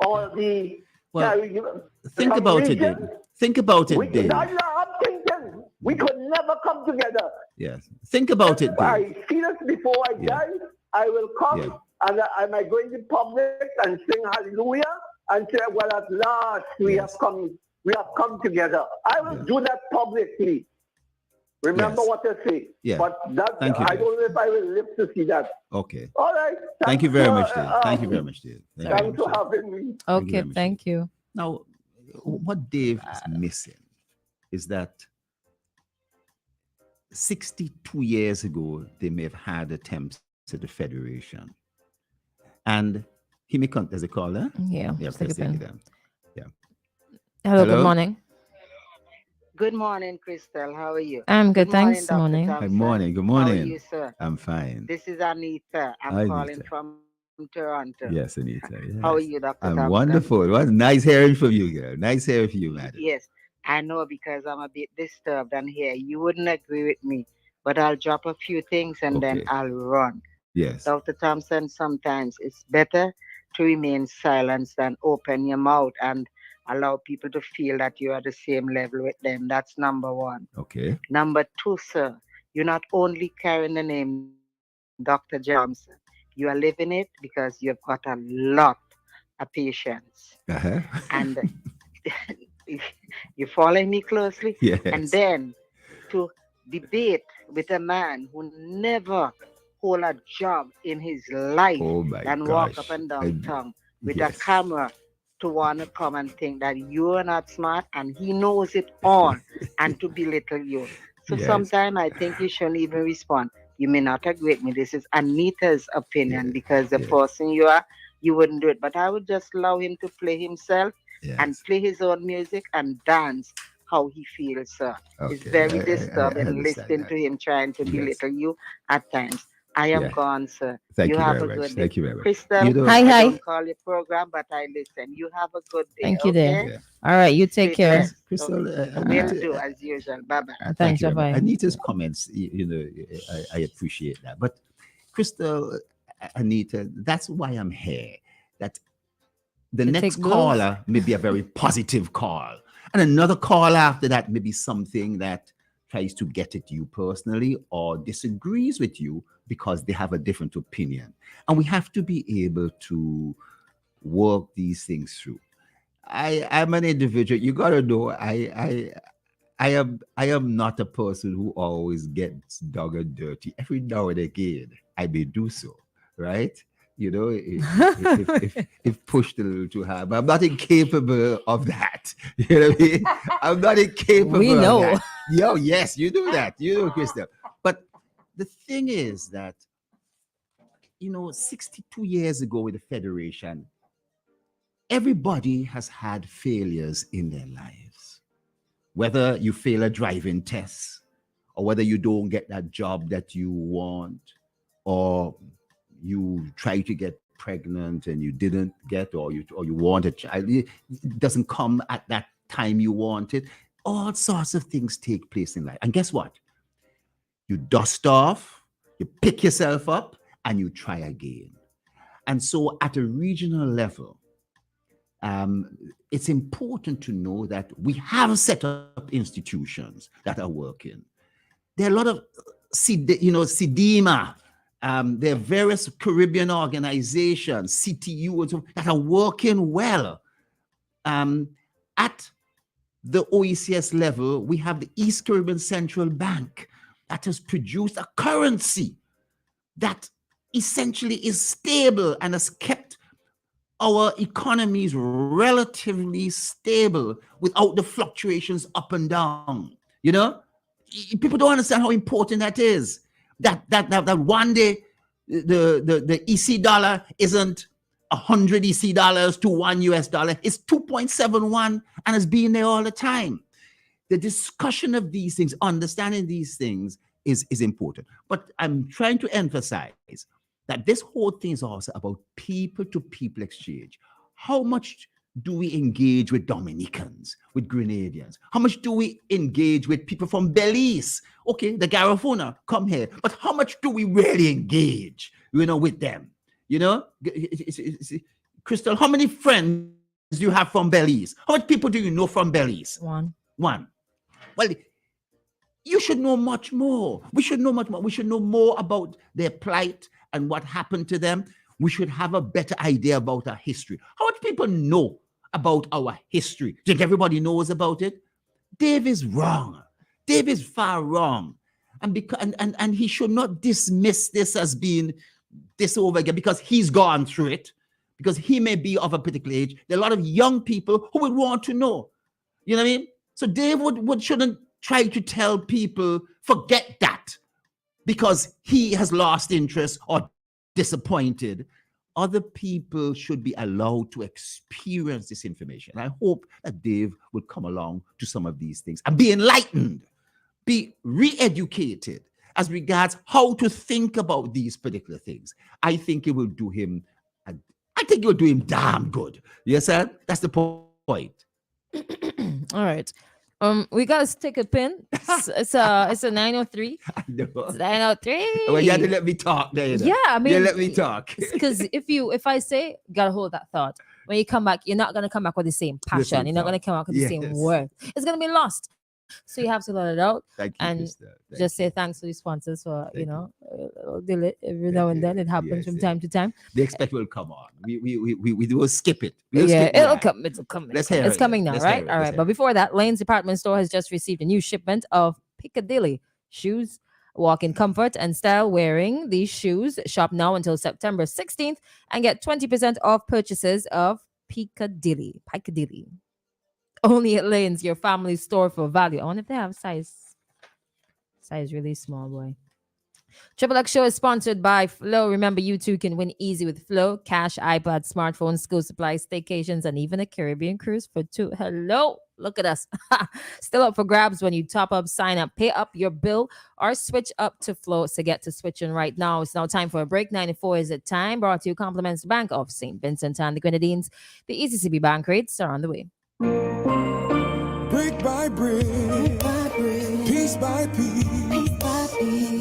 or the think about it, Dave. Think about it, Dave. I'm thinking we could never come together. Yes. Think about it, Dave. I see this before I die. I will come and I might go in the public and sing hallelujah and say, well, at last we have come together. I will do that publicly. Remember what I say. Yeah. But that Thank you, I Dave. don't know if I will live to see that. Okay. All right. Thank you very much, Dave. Thank you very much, Dave. Thanks for having me. Okay, thank you. Now, what Dave is missing is that 62 years ago, they may have had attempts to the Federation. And he may come, there's a caller? Yeah. Yes, take let's a take pen. it down. Yeah. Hello, good morning. Good morning, Christal. How are you? I'm good, thanks. Dr. Morning. Thompson. Good morning. Good How morning. are you, sir? I'm fine. This is Anita. I'm Hi, calling Anita. from Toronto. Yes, Anita. Yes. How are you, Dr. I'm Thompson? wonderful. It was nice hearing from you, girl. Nice hearing from you, madam. Yes, I know because I'm a bit disturbed and here. You wouldn't agree with me, but I'll drop a few things and then I'll run. Yes. Dr. Thompson, sometimes it's better to remain silent than open your mouth and allow people to feel that you're at the same level with them. That's number one. Okay. Number two, sir, you're not only carrying the name Dr. Thompson, you are living it because you've got a lot of patience. Uh-huh. And you're following me closely? Yes. And then to debate with a man who never hold a job in his life and walk up and down town with a camera to want to come and think that you're not smart and he knows it all and to belittle you. So sometimes I think you shouldn't even respond. You may not agree with me. This is Anita's opinion because the person you are, you wouldn't do it. But I would just allow him to play himself and play his own music and dance how he feels, sir. It's very disturbing listening to him trying to belittle you at times. I am gone, sir. Thank you have very a much. good day. Thank you very much. Christal, Hi, I hi. don't call your program, but I listen. You have a good day. Thank you, okay? there. All right, you take care. Crystal, Will do as usual. Bye-bye. Thanks, you very much. bye-bye. Anita's comments, I appreciate that. But Crystal, Anita, that's why I'm here. That the To next take blows. caller may be a very positive call. And another call after that may be something that tries to get at you personally or disagrees with you because they have a different opinion. And we have to be able to work these things through. I'm an individual. You gotta know I am not a person who always gets dog and dirty. Every now and again, I may do so, right? You know, if pushed a little too hard, but I'm not incapable of that. You know what I mean? I'm not incapable We know. of that. Yes, you do that. You know, Crystal. But the thing is that 62 years ago with the Federation, everybody has had failures in their lives. Whether you fail a driving test, or whether you don't get that job that you want, or you try to get pregnant and you didn't get, or you want a child, it doesn't come at that time you want it. All sorts of things take place in life. And guess what? You dust off, you pick yourself up, and you try again. And so at a regional level, it's important to know that we have set up institutions that are working. There are a lot of, SIDEMA, there are various Caribbean organizations, CTU, that are working well. At the OECS level, we have the East Caribbean Central Bank that has produced a currency that essentially is stable and has kept our economies relatively stable without the fluctuations up and down. People don't understand how important that is. That one day the EC dollar isn't 100 EC dollars to $1 US. It's 2.71 and it's been there all the time. The discussion of these things, understanding these things is important. But I'm trying to emphasize that this whole thing is also about people-to-people exchange. How much do we engage with Dominicans, with Grenadians? How much do we engage with people from Belize? Okay, the Garifuna come here, but how much do we really engage, with them? Christal, how many friends do you have from Belize? How many people do you know from Belize? One. Well, you should know much more. We should know much more. We should know more about their plight and what happened to them. We should have a better idea about our history. How much people know about our history? Think everybody knows about it? Dave is wrong. Dave is far wrong. And he should not dismiss this as being this over again because he's gone through it, because he may be of a particular age. There are a lot of young people who would want to know. You know what I mean? So Dave shouldn't try to tell people, forget that, because he has lost interest or disappointed. Other people should be allowed to experience this information. And I hope that Dave will come along to some of these things and be enlightened, be re-educated as regards how to think about these particular things. I think it will do him, damn good. Yes, sir? That's the point. All right. We gotta take a pin. It's a 903. I know. It's 903. Well, you had to let me talk there. Yeah, I mean, let me talk. Because if I say, gotta hold that thought. When you come back, you're not gonna come back with the same passion. You're not gonna come back with the same word. It's gonna be lost. So you have to let it out. Thank you, and just say thanks to the sponsors for deal it every now and then. It happens from time to time. They expect will come on. We will skip it. It'll come. It'll come. Let's hear it's it. coming now, Let's right? hear it. All Let's right. hear But it. before that, Lane's department store has just received a new shipment of Piccadilly shoes. Walk in comfort and style wearing these shoes. Shop now until September 16th and get 20% off purchases of Piccadilly. Only at Lane's, your family store for value. I wonder if they have size really small, boy. Triple X Show is sponsored by Flow. Remember, you too can win easy with Flow. Cash, iPad, smartphones, school supplies, staycations, and even a Caribbean cruise for two. Hello. Look at us. Still up for grabs when you top up, sign up, pay up your bill, or switch up to Flow. So get to switching right now. It's now time for a break. 94 is it time. Brought to you compliments Bank of St. Vincent and the Grenadines. The ECCB bank rates are on the way. Brick by brick, piece by piece,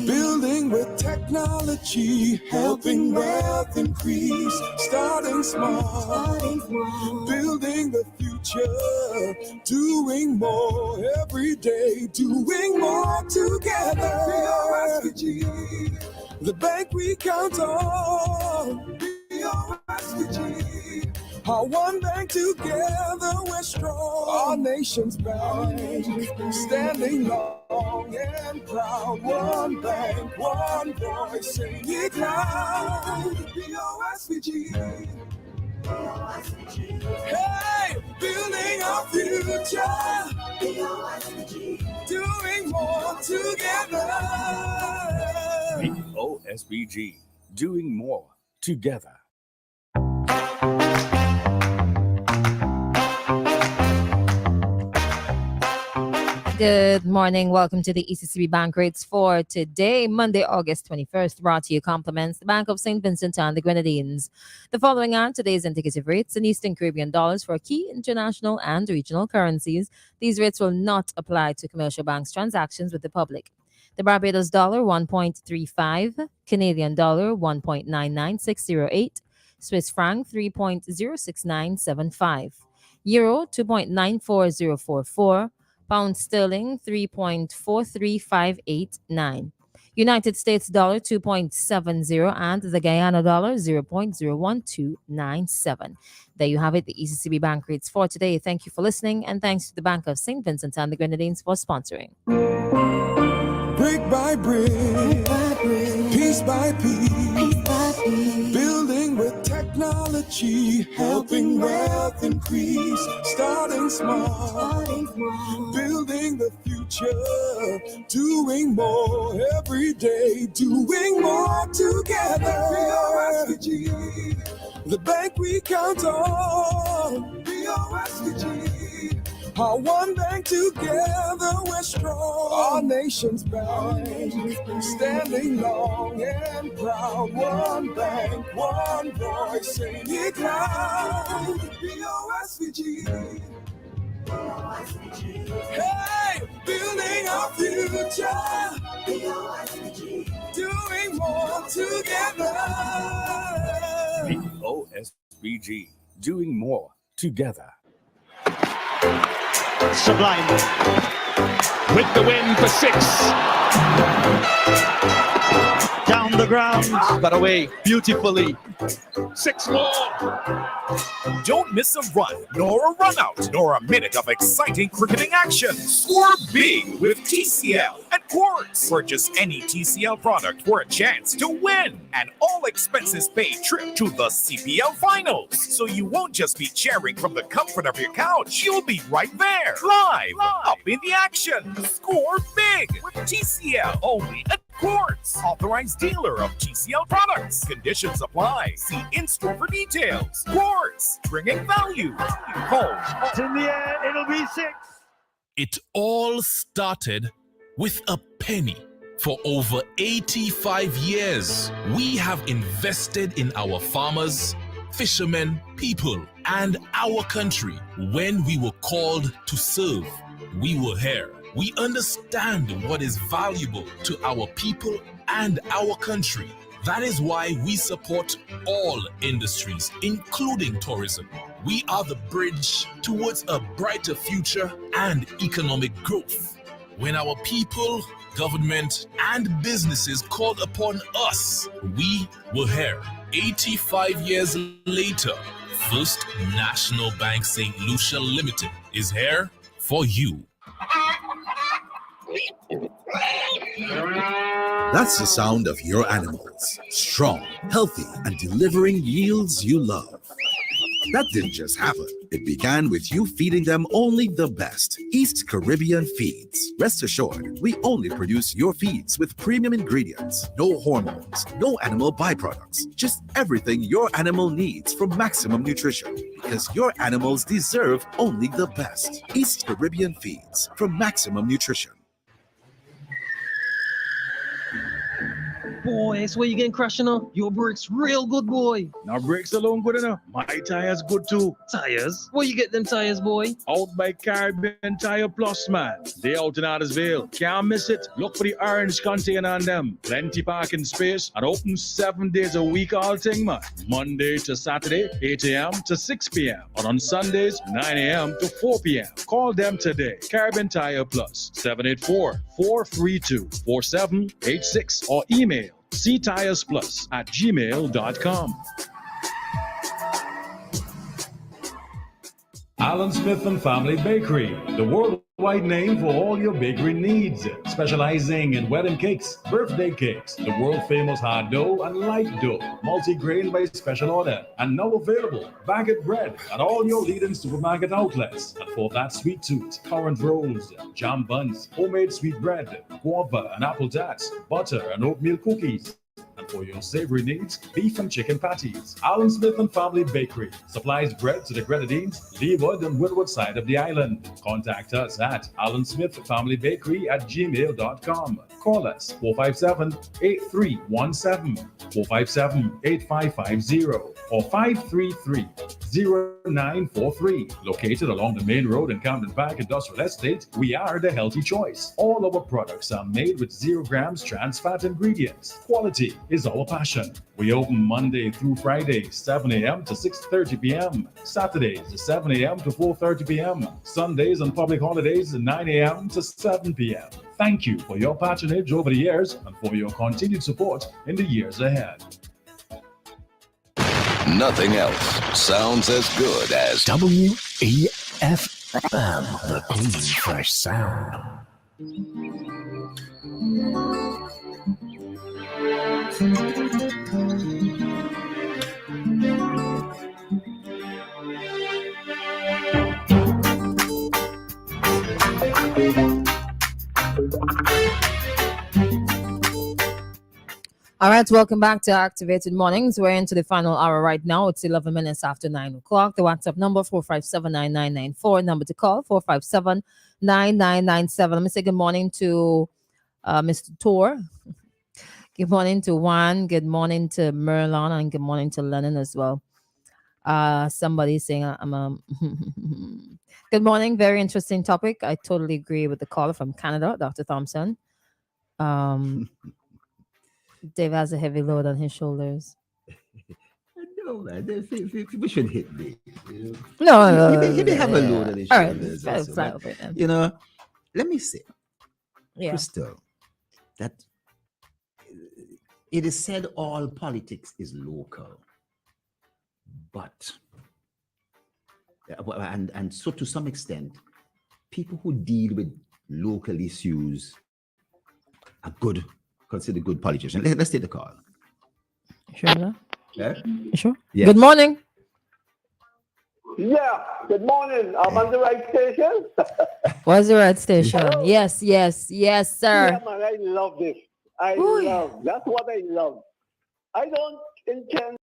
building with technology, helping wealth increase, starting small, building the future, doing more every day, doing more together. BOSVG, the bank we count on. BOSVG, our one bank together we're strong. Our nation's bank, standing long and proud. One bank, one voice, sing it loud. BOSVG. Hey, building our future. Doing more together. OSBG, doing more together. Good morning. Welcome to the ECCB Bank Rates for today, Monday, August 21st. Brought to you compliments the Bank of St. Vincent and the Grenadines. The following are today's indicative rates in Eastern Caribbean dollars for key international and regional currencies. These rates will not apply to commercial banks' transactions with the public. The Barbados dollar 1.35, Canadian dollar 1.99608, Swiss franc 3.06975, Euro 2.94044, Pound sterling 3.43589. United States dollar 2.70 and the Guyana dollar 0.01297. There you have it, the ECCB Bank Rates for today. Thank you for listening, and thanks to the Bank of St. Vincent and the Grenadines for sponsoring. Brick by brick, piece by piece, building with technology, helping wealth increase. Starting small, building the future, doing more every day, doing more together. BOSVG, the bank we count on. BOSVG. Our one bank together, we're strong. Our nation's bank, standing long and proud. One bank, one voice, sing it loud. BOSVG. Hey, building our future. BOSVG. Doing more together. BOSVG, doing more together. Sublime with the win for 6. Down the ground, but away beautifully. 6 more. Don't miss a run, nor a run out, nor a minute of exciting cricketing action. Score big with TCL and Quartz. Purchase any TCL product for a chance to win. An all expenses paid trip to the CPL finals. So you won't just be cheering from the comfort of your couch. You'll be right there, live, up in the action. Score big with TCL only at Quartz, authorized dealer of TCL products. Conditions apply. See in-store for details. Quartz, bringing value. Home. In the air, it'll be 6. It all started with a penny. For over 85 years, we have invested in our farmers, fishermen, people, and our country. When we were called to serve, we were here. We understand what is valuable to our people and our country. That is why we support all industries, including tourism. We are the bridge towards a brighter future and economic growth. When our people, government, and businesses called upon us, we were here. 85 years later, First National Bank St. Lucia Limited is here for you. That's the sound of your animals. Strong, healthy, and delivering yields you love. That didn't just happen. It began with you feeding them only the best. East Caribbean Feeds. Rest assured, we only produce your feeds with premium ingredients. No hormones, no animal byproducts. Just everything your animal needs for maximum nutrition. Because your animals deserve only the best. East Caribbean Feeds from Maximum Nutrition. Boy, so where you getting crushed now? Your brakes real good, boy. Now brakes alone good enough. My tires good too. Tires? Where you get them tires, boy? Out by Caribbean Tire Plus, man. They out in Addersville. Can't miss it. Look for the orange container on them. Plenty parking space and open 7 days a week all thing, man. Monday to Saturday, 8 a.m. to 6 p.m. And on Sundays, 9 a.m. to 4 p.m. Call them today. Caribbean Tire Plus, 784-432-4786 or email ctiresplus@gmail.com. Alan Smith and Family Bakery, the worldwide name for all your bakery needs. Specializing in wedding cakes, birthday cakes, the world-famous hard dough and light dough, multi-grain by special order, and now available baguette bread at all your leading supermarket outlets. And for that sweet tooth, currant rolls, jam buns, homemade sweet bread, guava and apple tarts, butter and oatmeal cookies, and And for your savory needs, beef and chicken patties. Alan Smith and Family Bakery supplies bread to the Grenadines, Leeward and Woodward side of the island. Contact us at Alan Smith Family Bakery at gmail.com. Call us 457-8317, 457-8550, or 533-0943. Located along the main road in Camden Park Industrial Estate, we are the healthy choice. All our products are made with 0 grams trans fat ingredients. Quality is our passion. We open Monday through Friday, 7 a.m. to 6:30 p.m. Saturdays, 7 a.m. to 4:30 p.m. Sundays and public holidays, 9 a.m. to 7 p.m. Thank you for your patronage over the years and for your continued support in the years ahead. Nothing else sounds as good as WEFM, the Queen for Sound. All right, welcome back to Activated Mornings. We're into the final hour right now. It's 11 minutes after 9 o'clock. The WhatsApp number 457-9994. Number to call 457-9997. Let me say good morning to Mr. Tor. Good morning to Juan. Good morning to Merlon, and good morning to Lennon as well. Somebody saying good morning. Very interesting topic. I totally agree with the caller from Canada, Dr. Thompson. Dave has a heavy load on his shoulders. No, man. We should hit Dave. No. He may have a load on his All right, shoulders. let's Also, fly but, over it then. you know, let me say, Yeah. Christal, that it is said all politics is local, but and so to some extent, people who deal with local issues are considered good politicians. Let's take the call. Sure. Yeah? Sure. Yes. Good morning. Yeah, good morning. I'm on the right station. What's the right station? Yes, sir. Yeah, man, I love this. That's what I love. I don't intend.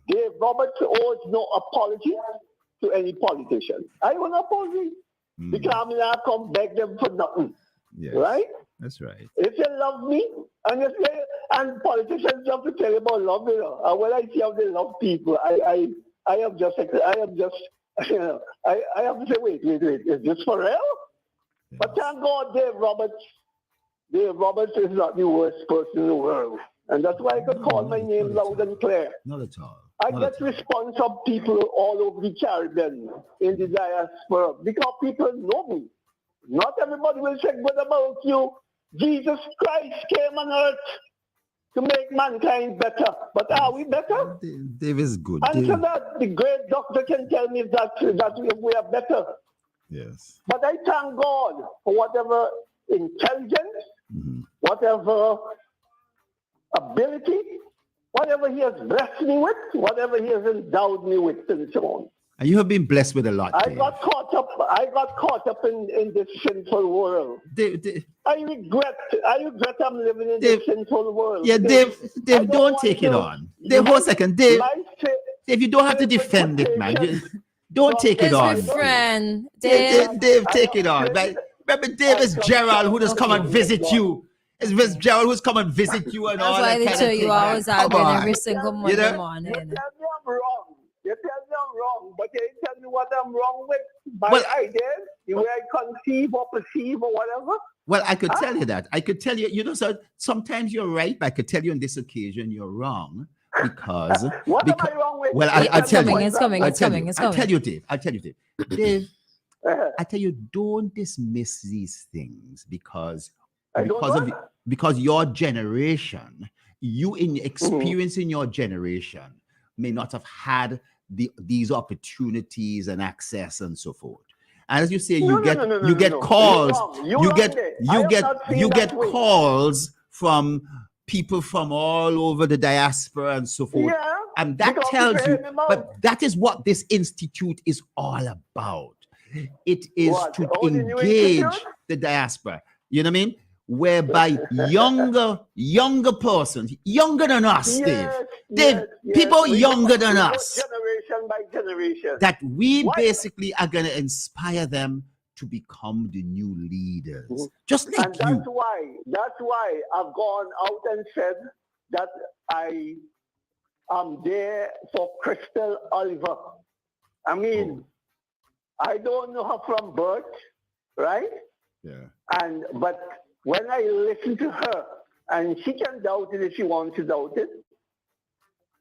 Dave Roberts owes no apology to any politician. I won't apology. Because I'm not come beg them for nothing. Yes. Right? That's right. If you love me, and politicians have to tell you about love, you know. And when I see how they love people, I am just, you know, I have to say, wait, is this for real? Yes. But thank God Dave Roberts is not the worst person in the world. And that's why I could call my name loud and clear. Not at all. I get response from people all over the Caribbean in the diaspora because people know me. Not everybody will say good about you. Jesus Christ came on earth to make mankind better. But are we better? Dave is good. Answer that. The great doctor can tell me that we are better. Yes. But I thank God for whatever intelligence, whatever ability, whatever he has blessed me with, whatever he has endowed me with, and so on. And you have been blessed with a lot. I got caught up in this sinful world. I regret I'm living in this sinful world. Yeah, Dave, don't take it on. Dave, 1 second. Dave, you don't have to defend it, man. Don't take it on. Friend. Dave, take it on. Right? Remember, Dave is Jerrol who just come and visit you. It's Miss Jerrol who's come and visit you and all that. That's why they tell you I was arguing every single Monday morning. You tell me I'm wrong. But you tell me what I'm wrong with by ideas, the way I conceive or perceive or whatever. Well, I could tell you that. I could tell you, so sometimes you're right, but I could tell you on this occasion you're wrong because. What am I wrong with? Well, I'll tell you. It's coming. I'll tell you, Dave. Dave, I tell you, don't dismiss these things because your generation, you in experience in your generation may not have had these opportunities and access and so forth. As you say, No, you get no, no, no, you no, get no. calls, You're wrong. You're you wrong get there. I you am get not saying you that get way. calls from people from all over the diaspora and so forth. Yeah, And that because tells they you, pay them out. but that is what this institute is all about. It is What? to Oh, the new engage institute? the diaspora. You know what I mean? Whereby younger persons, younger than us, Dave. Dave, people We younger than we go us, generation by generation. that we Why? basically are going to inspire them to become the new leaders. Just like And you. that's why I've gone out and said that I am there for Christal Oliver. I mean, I don't know her from birth, right? Yeah. But when I listen to her, and she can doubt it if she wants to doubt it,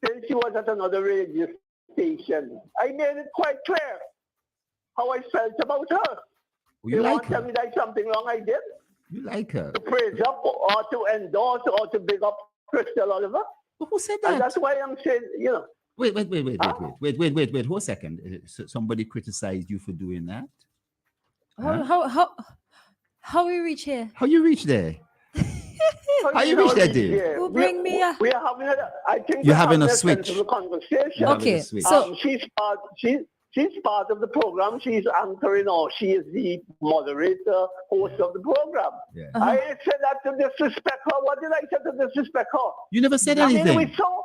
since she was at another radio station, I made it quite clear how I felt about her. You like want to her? tell me that something wrong I did? You like her? To praise up or to endorse or to big up Christal Oliver? But who said that? And that's why I'm saying, you know. Wait. Hold a second. Somebody criticized you for doing that? How we reach here? How you reach there? How you reach there, Dave? Who bring me up? We are having I think You're having a switch. Conversation. Okay, so she's part of the program. She's anchoring, or she is the moderator, host of the program. Yeah. I said that to disrespect her. What did I say to disrespect her? You never said I mean, anything. we saw.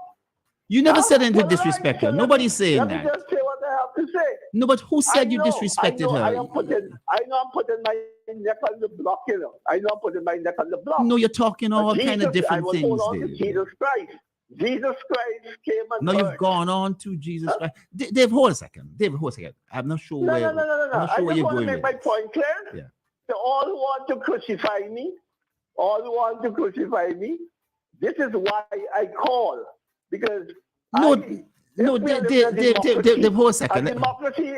You never said anything to What did I disrespect say? her. Nobody's saying Let that. me just say what I have to say. No, but who said you I know disrespected her? I know I'm putting my neck on the block, you know. I know I'm putting my neck on the block. No, you're talking all But kind of Jesus, different I things, will hold on to Dave. Jesus Christ. Jesus Christ came and No, earth. you've gone on to Jesus Christ. Dave, hold a second. I'm not sure No. where. I'm not I sure where just you're want to going make with my this. point clear. Yeah. To all who want to crucify me, this is why I call. Because Dave, hold a second. A democracy,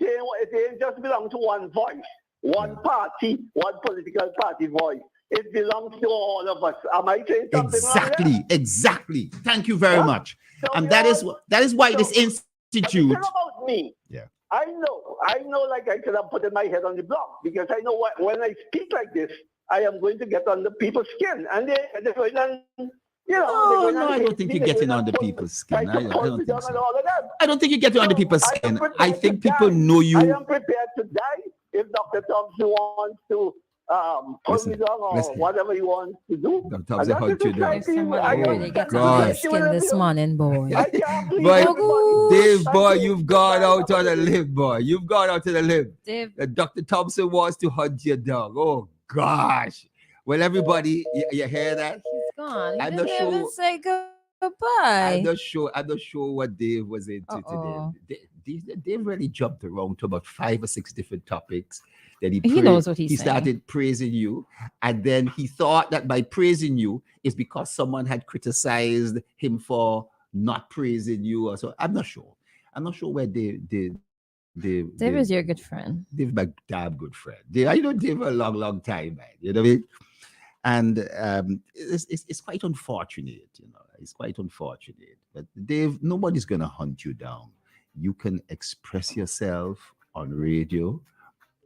it ain't just belong to one voice, one party, one political party voice. It belongs to all of us. Am I saying something wrong there? Exactly. Thank you very much. And that is why this institute. About me. Yeah. I know, like I said, I'm putting my head on the block because I know when I speak like this, I am going to get under people's skin. And they're going to, No, I don't think you're getting under people's skin. I don't think so. I don't think you're getting under people's skin. I think people know you. I am prepared to die if Dr. Thompson wants to pull me down or whatever he wants to do. Dr. Thompson hunt you down. Somebody really got under your skin this morning, boy. But Dave, boy, you've gone out on a limb, boy. You've gone out on a limb. Dave. Dr. Thompson wants to hunt you down. Oh, gosh. Well, everybody, you hear that? He's gone. He I'm didn't not sure. even say goodbye. I'm not sure what Dave was into today. Dave really jumped around to about 5 or 6 different topics. Then he knows what he's saying. He started praising you, and then he thought that by praising you is because someone had criticized him for not praising you, or so. I'm not sure. I'm not sure where Dave is your good friend. Dave, my damn good friend. I know Dave for a long time, man. You know what I mean? And it's quite unfortunate, you know. It's quite unfortunate. But Dave, nobody's gonna hunt you down. You can express yourself on radio,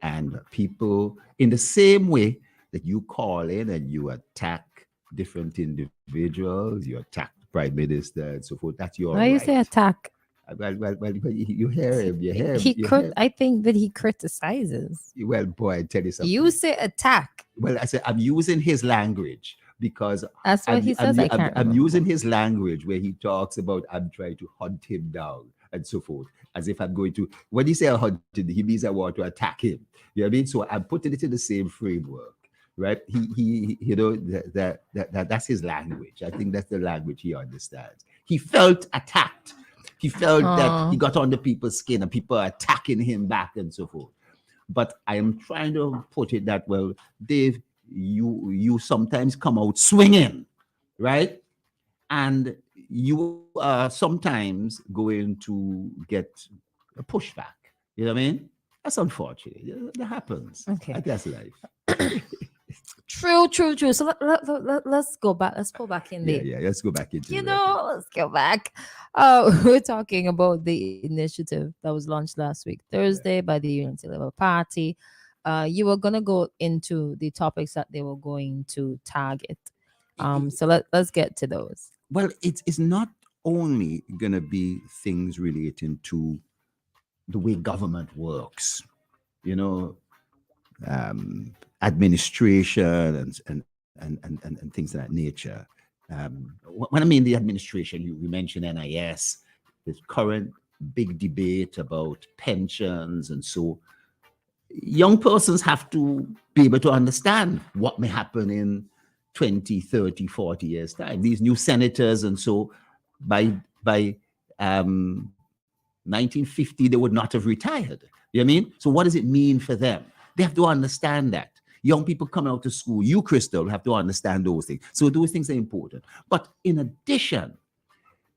and people, in the same way that you call in and you attack different individuals, you attack the Prime Minister and so forth. That's your Why you right. say attack? Well, you hear him. You hear him. I think that he criticizes. Well, boy, I tell you something. You say attack. Well, I said I'm using his language because that's what he says. I'm using his language where he talks about I'm trying to hunt him down and so forth, as if I'm going to. When he say hunt him, he means I want to attack him. You know what I mean? So I'm putting it in the same framework, right? He you know, that's his language. I think that's the language he understands. He felt attacked. He felt that he got under people's skin and people are attacking him back and so forth. But I am trying to put it that, well, Dave, you sometimes come out swinging, right? And you are sometimes going to get a pushback. You know what I mean? That's unfortunate. That happens. Okay. That's life. True. So let's go back. Let's pull back in there. Yeah. Let's go back into Let's go back. We're talking about the initiative that was launched last week, Thursday, by the Unity Labour Party. You were gonna go into the topics that they were going to target. So let's get to those. Well, it's not only gonna be things relating to the way government works, administration and things of that nature. When I mean the administration, you mentioned NIS, the current big debate about pensions, and so young persons have to be able to understand what may happen in 20, 30, 40 years' time. These new senators, and so by 1950, they would not have retired. You know what I mean? So what does it mean for them? They have to understand that. Young people coming out of school, you, Christal, have to understand those things. So those things are important. But in addition,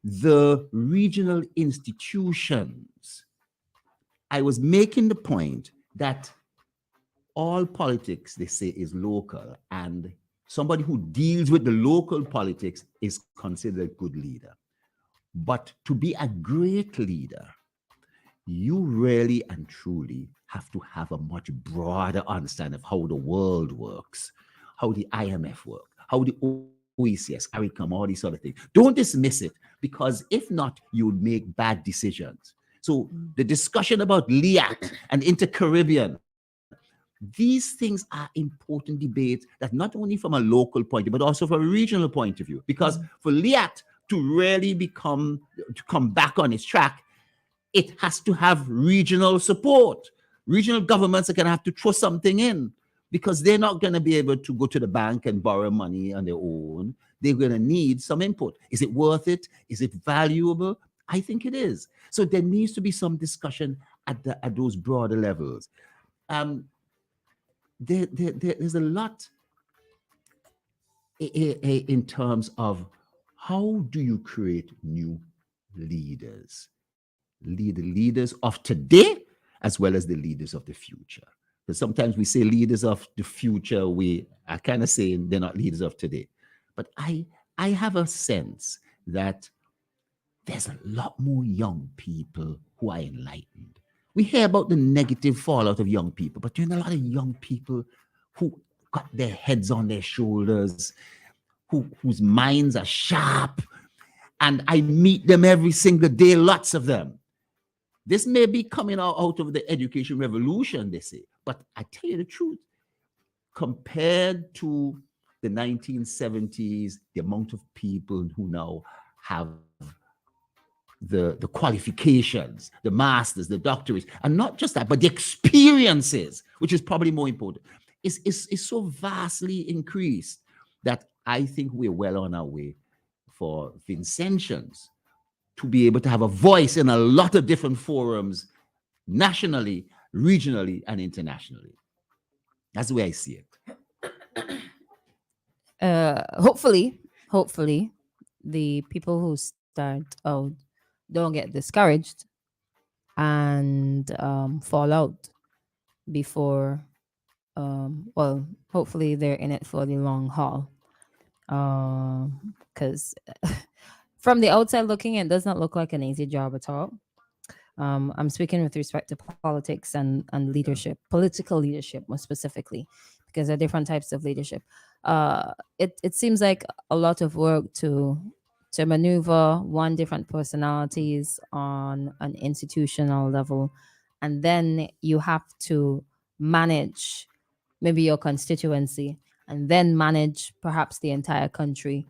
the regional institutions, I was making the point that all politics, they say, is local, and somebody who deals with the local politics is considered a good leader. But to be a great leader, you really and truly have to have a much broader understanding of how the world works, how the IMF works, how the OECS, CARICOM, all these sort of things. Don't dismiss it, because if not, you would make bad decisions. So the discussion about LIAT and Inter-Caribbean, these things are important debates that not only from a local point of view, but also from a regional point of view. Because for LIAT to really come back on its track, it has to have regional support. Regional governments are going to have to throw something in, because they're not going to be able to go to the bank and borrow money on their own. They're going to need some input. Is it worth it? Is it valuable? I think it is. So there needs to be some discussion at those broader levels. There's a lot in terms of how do you create new leaders? Leaders of today as well as the leaders of the future. Because sometimes we say leaders of the future, we are kind of saying they're not leaders of today. But I have a sense that there's a lot more young people who are enlightened. We hear about the negative fallout of young people, but there's a lot of young people who got their heads on their shoulders, whose minds are sharp, and I meet them every single day, lots of them. This may be coming out of the education revolution, they say, but I tell you the truth, compared to the 1970s, the amount of people who now have the qualifications, the masters, the doctorates, and not just that, but the experiences, which is probably more important, is so vastly increased that I think we're well on our way for Vincentians to be able to have a voice in a lot of different forums, nationally, regionally, and internationally. That's the way I see it. Hopefully, the people who start out don't get discouraged and fall out before, hopefully they're in it for the long haul. Because from the outside looking, it does not look like an easy job at all. I'm speaking with respect to politics and leadership, political leadership more specifically, because there are different types of leadership. It seems like a lot of work to maneuver different personalities on an institutional level, and then you have to manage maybe your constituency, and then manage perhaps the entire country.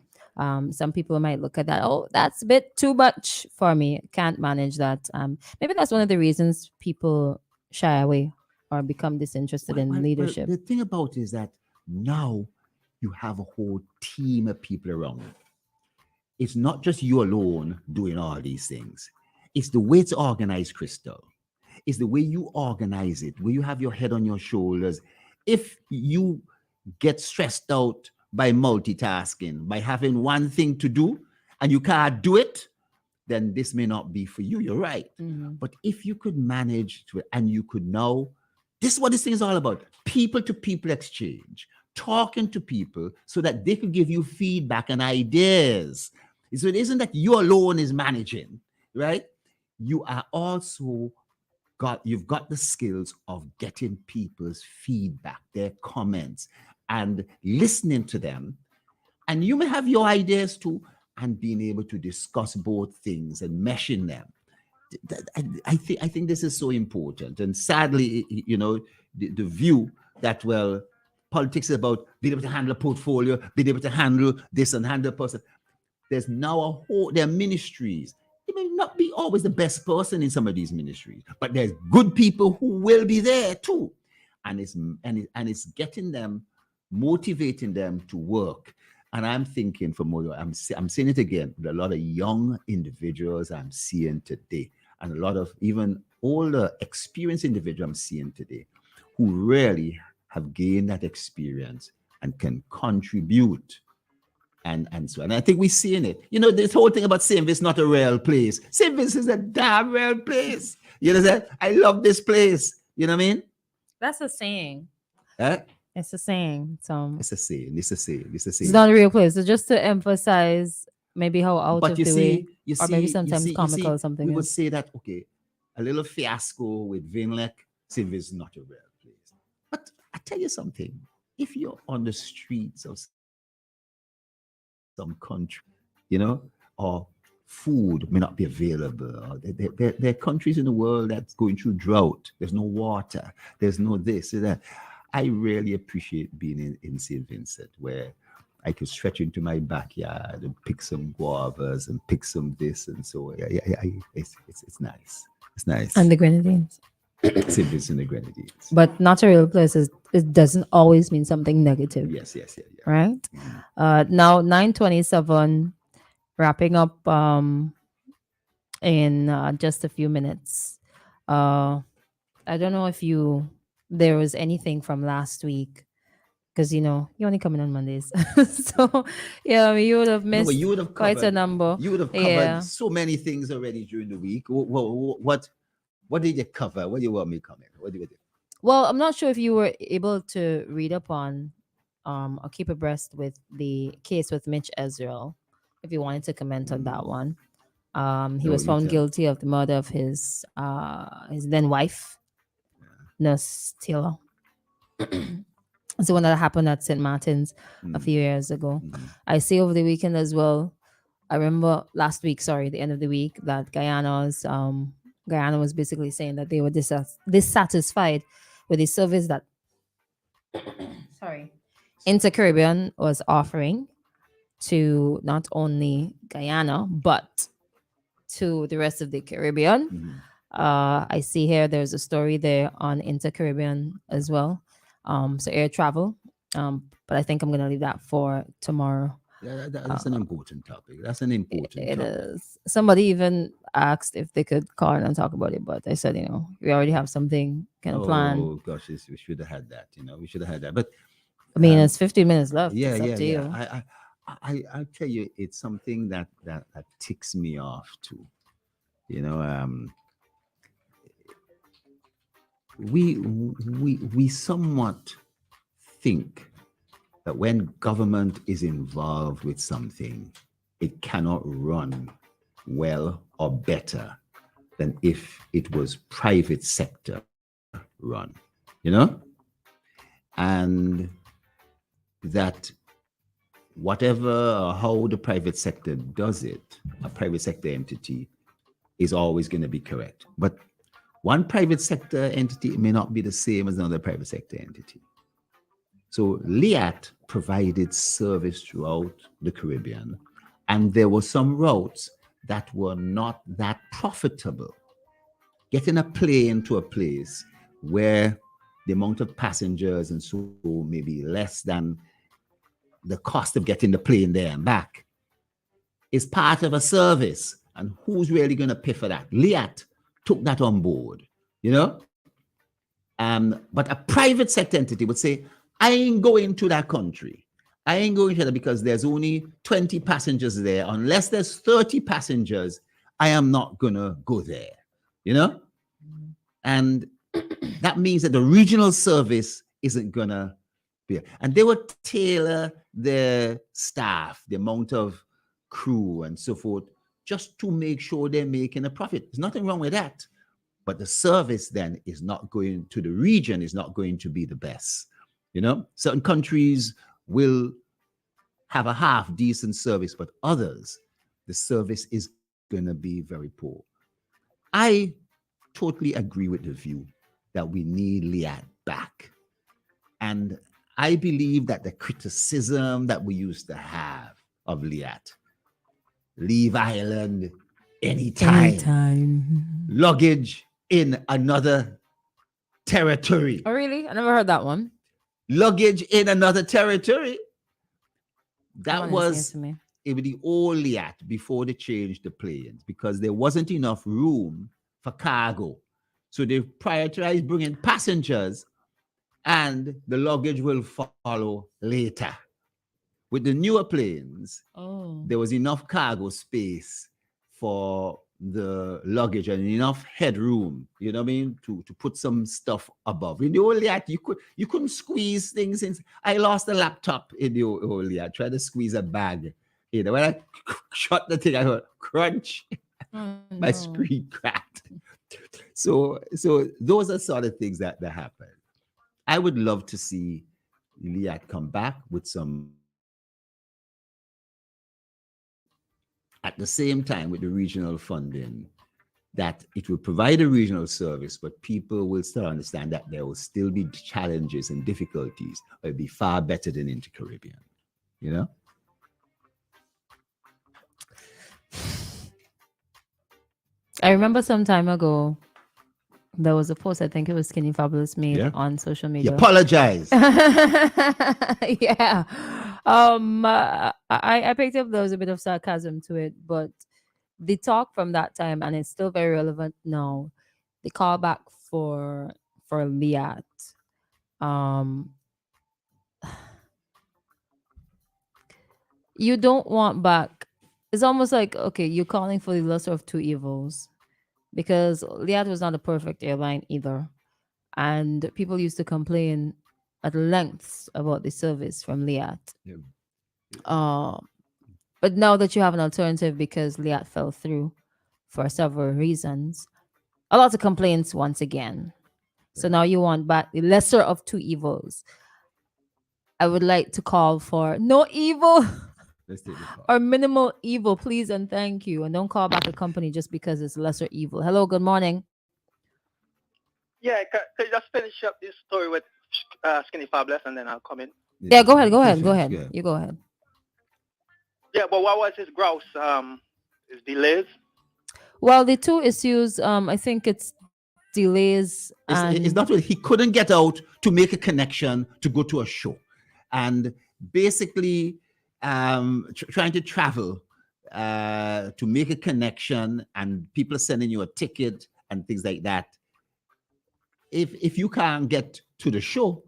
Some people might look at that, oh, that's a bit too much for me, can't manage that. Maybe that's one of the reasons people shy away or become disinterested in leadership. The thing about it is that now you have a whole team of people around you. It's not just you alone doing all these things. It's the way it's organized, Christal. It's the way you organize it, where you have your head on your shoulders. If you get stressed out by multitasking, by having one thing to do, and you can't do it, then this may not be for you. You're right. Mm-hmm. But if you could manage to, and you could know, this is what this thing is all about: people to people exchange, talking to people so that they could give you feedback and ideas. So it isn't that you alone is managing, right? You are also you've got the skills of getting people's feedback, their comments, and listening to them. And you may have your ideas too, and being able to discuss both things and meshing them. I think this is so important. And sadly, the view that, well, politics is about being able to handle a portfolio, being able to handle this and handle a person. There's now there are ministries. You may not be always the best person in some of these ministries, but there's good people who will be there too. And it's getting them, motivating them to work. And I'm thinking I'm saying it again, with a lot of young individuals I'm seeing today, and a lot of even older, experienced individuals I'm seeing today, who really have gained that experience and can contribute. And I think we're seeing it. This whole thing about St. Vincent not a real place. St. Vincent is a damn real place. You know that? I love this place. You know what I mean? That's a saying. Huh? It's a saying. It's a saying. It's not a real place. So just to emphasize maybe how out of the way, or maybe sometimes comical or something. We would say that, okay, a little fiasco with Vinlek, St. Vincent is not a real place. But I tell you something. If you're on the streets of some country, or food may not be available. There are countries in the world that's going through drought. There's no water. There's no this and that. I really appreciate being in St. Vincent, where I could stretch into my backyard and pick some guavas and pick some this and so. It's nice. It's nice. And the Grenadines. St. Vincent and the Grenadines. But not a real place it doesn't always mean something negative. Yes. Right? Now 9:27, wrapping up in just a few minutes. I don't know if there was anything from last week, because you only come in on Mondays. So you would have missed quite a number. You would have covered so many things already during the week. What did you cover? What do you want me to comment? What do you do? Well, I'm not sure if you were able to read up on or keep abreast with the case with Mitch Ezreal, if you wanted to comment on that one. He was found guilty of the murder of his then wife, Nurse Taylor. It's the one that happened at St. Martin's a few years ago. I say over the weekend as well. I remember last week, the end of the week, that Guyana was basically saying that they were dissatisfied with the service that Inter-Caribbean was offering to not only Guyana, but to the rest of the Caribbean. I see here there's a story there on Inter-Caribbean as well. So air travel. But I think I'm going to leave that for tomorrow. Yeah, that's an important topic. That's an important topic. It is. Somebody even asked if they could call and talk about it, but I said, we already have something kind of planned. Oh gosh, we should have had that. We should have had that. But I mean, it's 15 minutes left. Yeah, it's up to you. I tell you, it's something that ticks me off too. We somewhat think that when government is involved with something, it cannot run well or better than if it was private sector run, and that whatever or how the private sector does it, a private sector entity is always going to be correct. But one private sector entity may not be the same as another private sector entity. So LIAT provided service throughout the Caribbean, and there were some routes that were not that profitable. Getting a plane to a place where the amount of passengers and so may be less than the cost of getting the plane there and back is part of a service. And who's really going to pay for that? LIAT took that on board, but a private sector entity would say, I ain't going to that country. I ain't going to that because there's only 20 passengers there. Unless there's 30 passengers, I am not going to go there, And that means that the regional service isn't going to Yeah. And they would tailor their staff, the amount of crew and so forth, just to make sure they're making a profit. There's nothing wrong with that. But the service then is not going to the region, is not going to be the best. You know, certain countries will have a half decent service, but others, the service is going to be very poor. I totally agree with the view that we need Liat back. And I believe that the criticism that we used to have of Liat, leave Ireland anytime. Luggage in another territory. Oh, really? I never heard that one. Luggage in another territory. That Come on, was explain to me. it was the old Liat before they changed the planes because there wasn't enough room for cargo. So they prioritized bringing passengers and the luggage will follow later. With the newer planes, there was enough cargo space for the luggage and enough headroom, you know what I mean, to put some stuff above. In the old Liat, you couldn't squeeze things in. I lost a laptop in the old Liat. I tried to squeeze a bag. You know, when I shut the thing, I heard crunch. My screen cracked. So those are sort of things that happen. I would love to see Liat come back with some. At the same time, with the regional funding, that it will provide a regional service, but people will still understand that there will still be challenges and difficulties, but it'll be far better than Inter-Caribbean, you know? I remember some time ago, there was a post, I think it was Skinny Fabulous made on social media. You apologize. Yeah. I picked up there was a bit of sarcasm to it, but the talk from that time, and it's still very relevant now, the callback for Liat. You don't want back. It's almost like, okay, you're calling for the lesser of two evils, because Liat was not a perfect airline either. And people used to complain at length about the service from Liat. But now that you have an alternative because Liat fell through for several reasons, a lot of complaints once again. So now you want back the lesser of two evils. I would like to call for no evil or minimal evil, please and thank you. And don't call back a company just because it's lesser evil. Hello, good morning. Yeah, could you just finish up this story with Skinny Fabulous and then I'll come in? Yeah, go ahead. You go ahead. Yeah, but what was his grouse? His delays? Well, the two issues, I think it's delays. It's not really, he couldn't get out to make a connection to go to a show. And basically trying to travel to make a connection, and people are sending you a ticket and things like that. If you can't get to the show,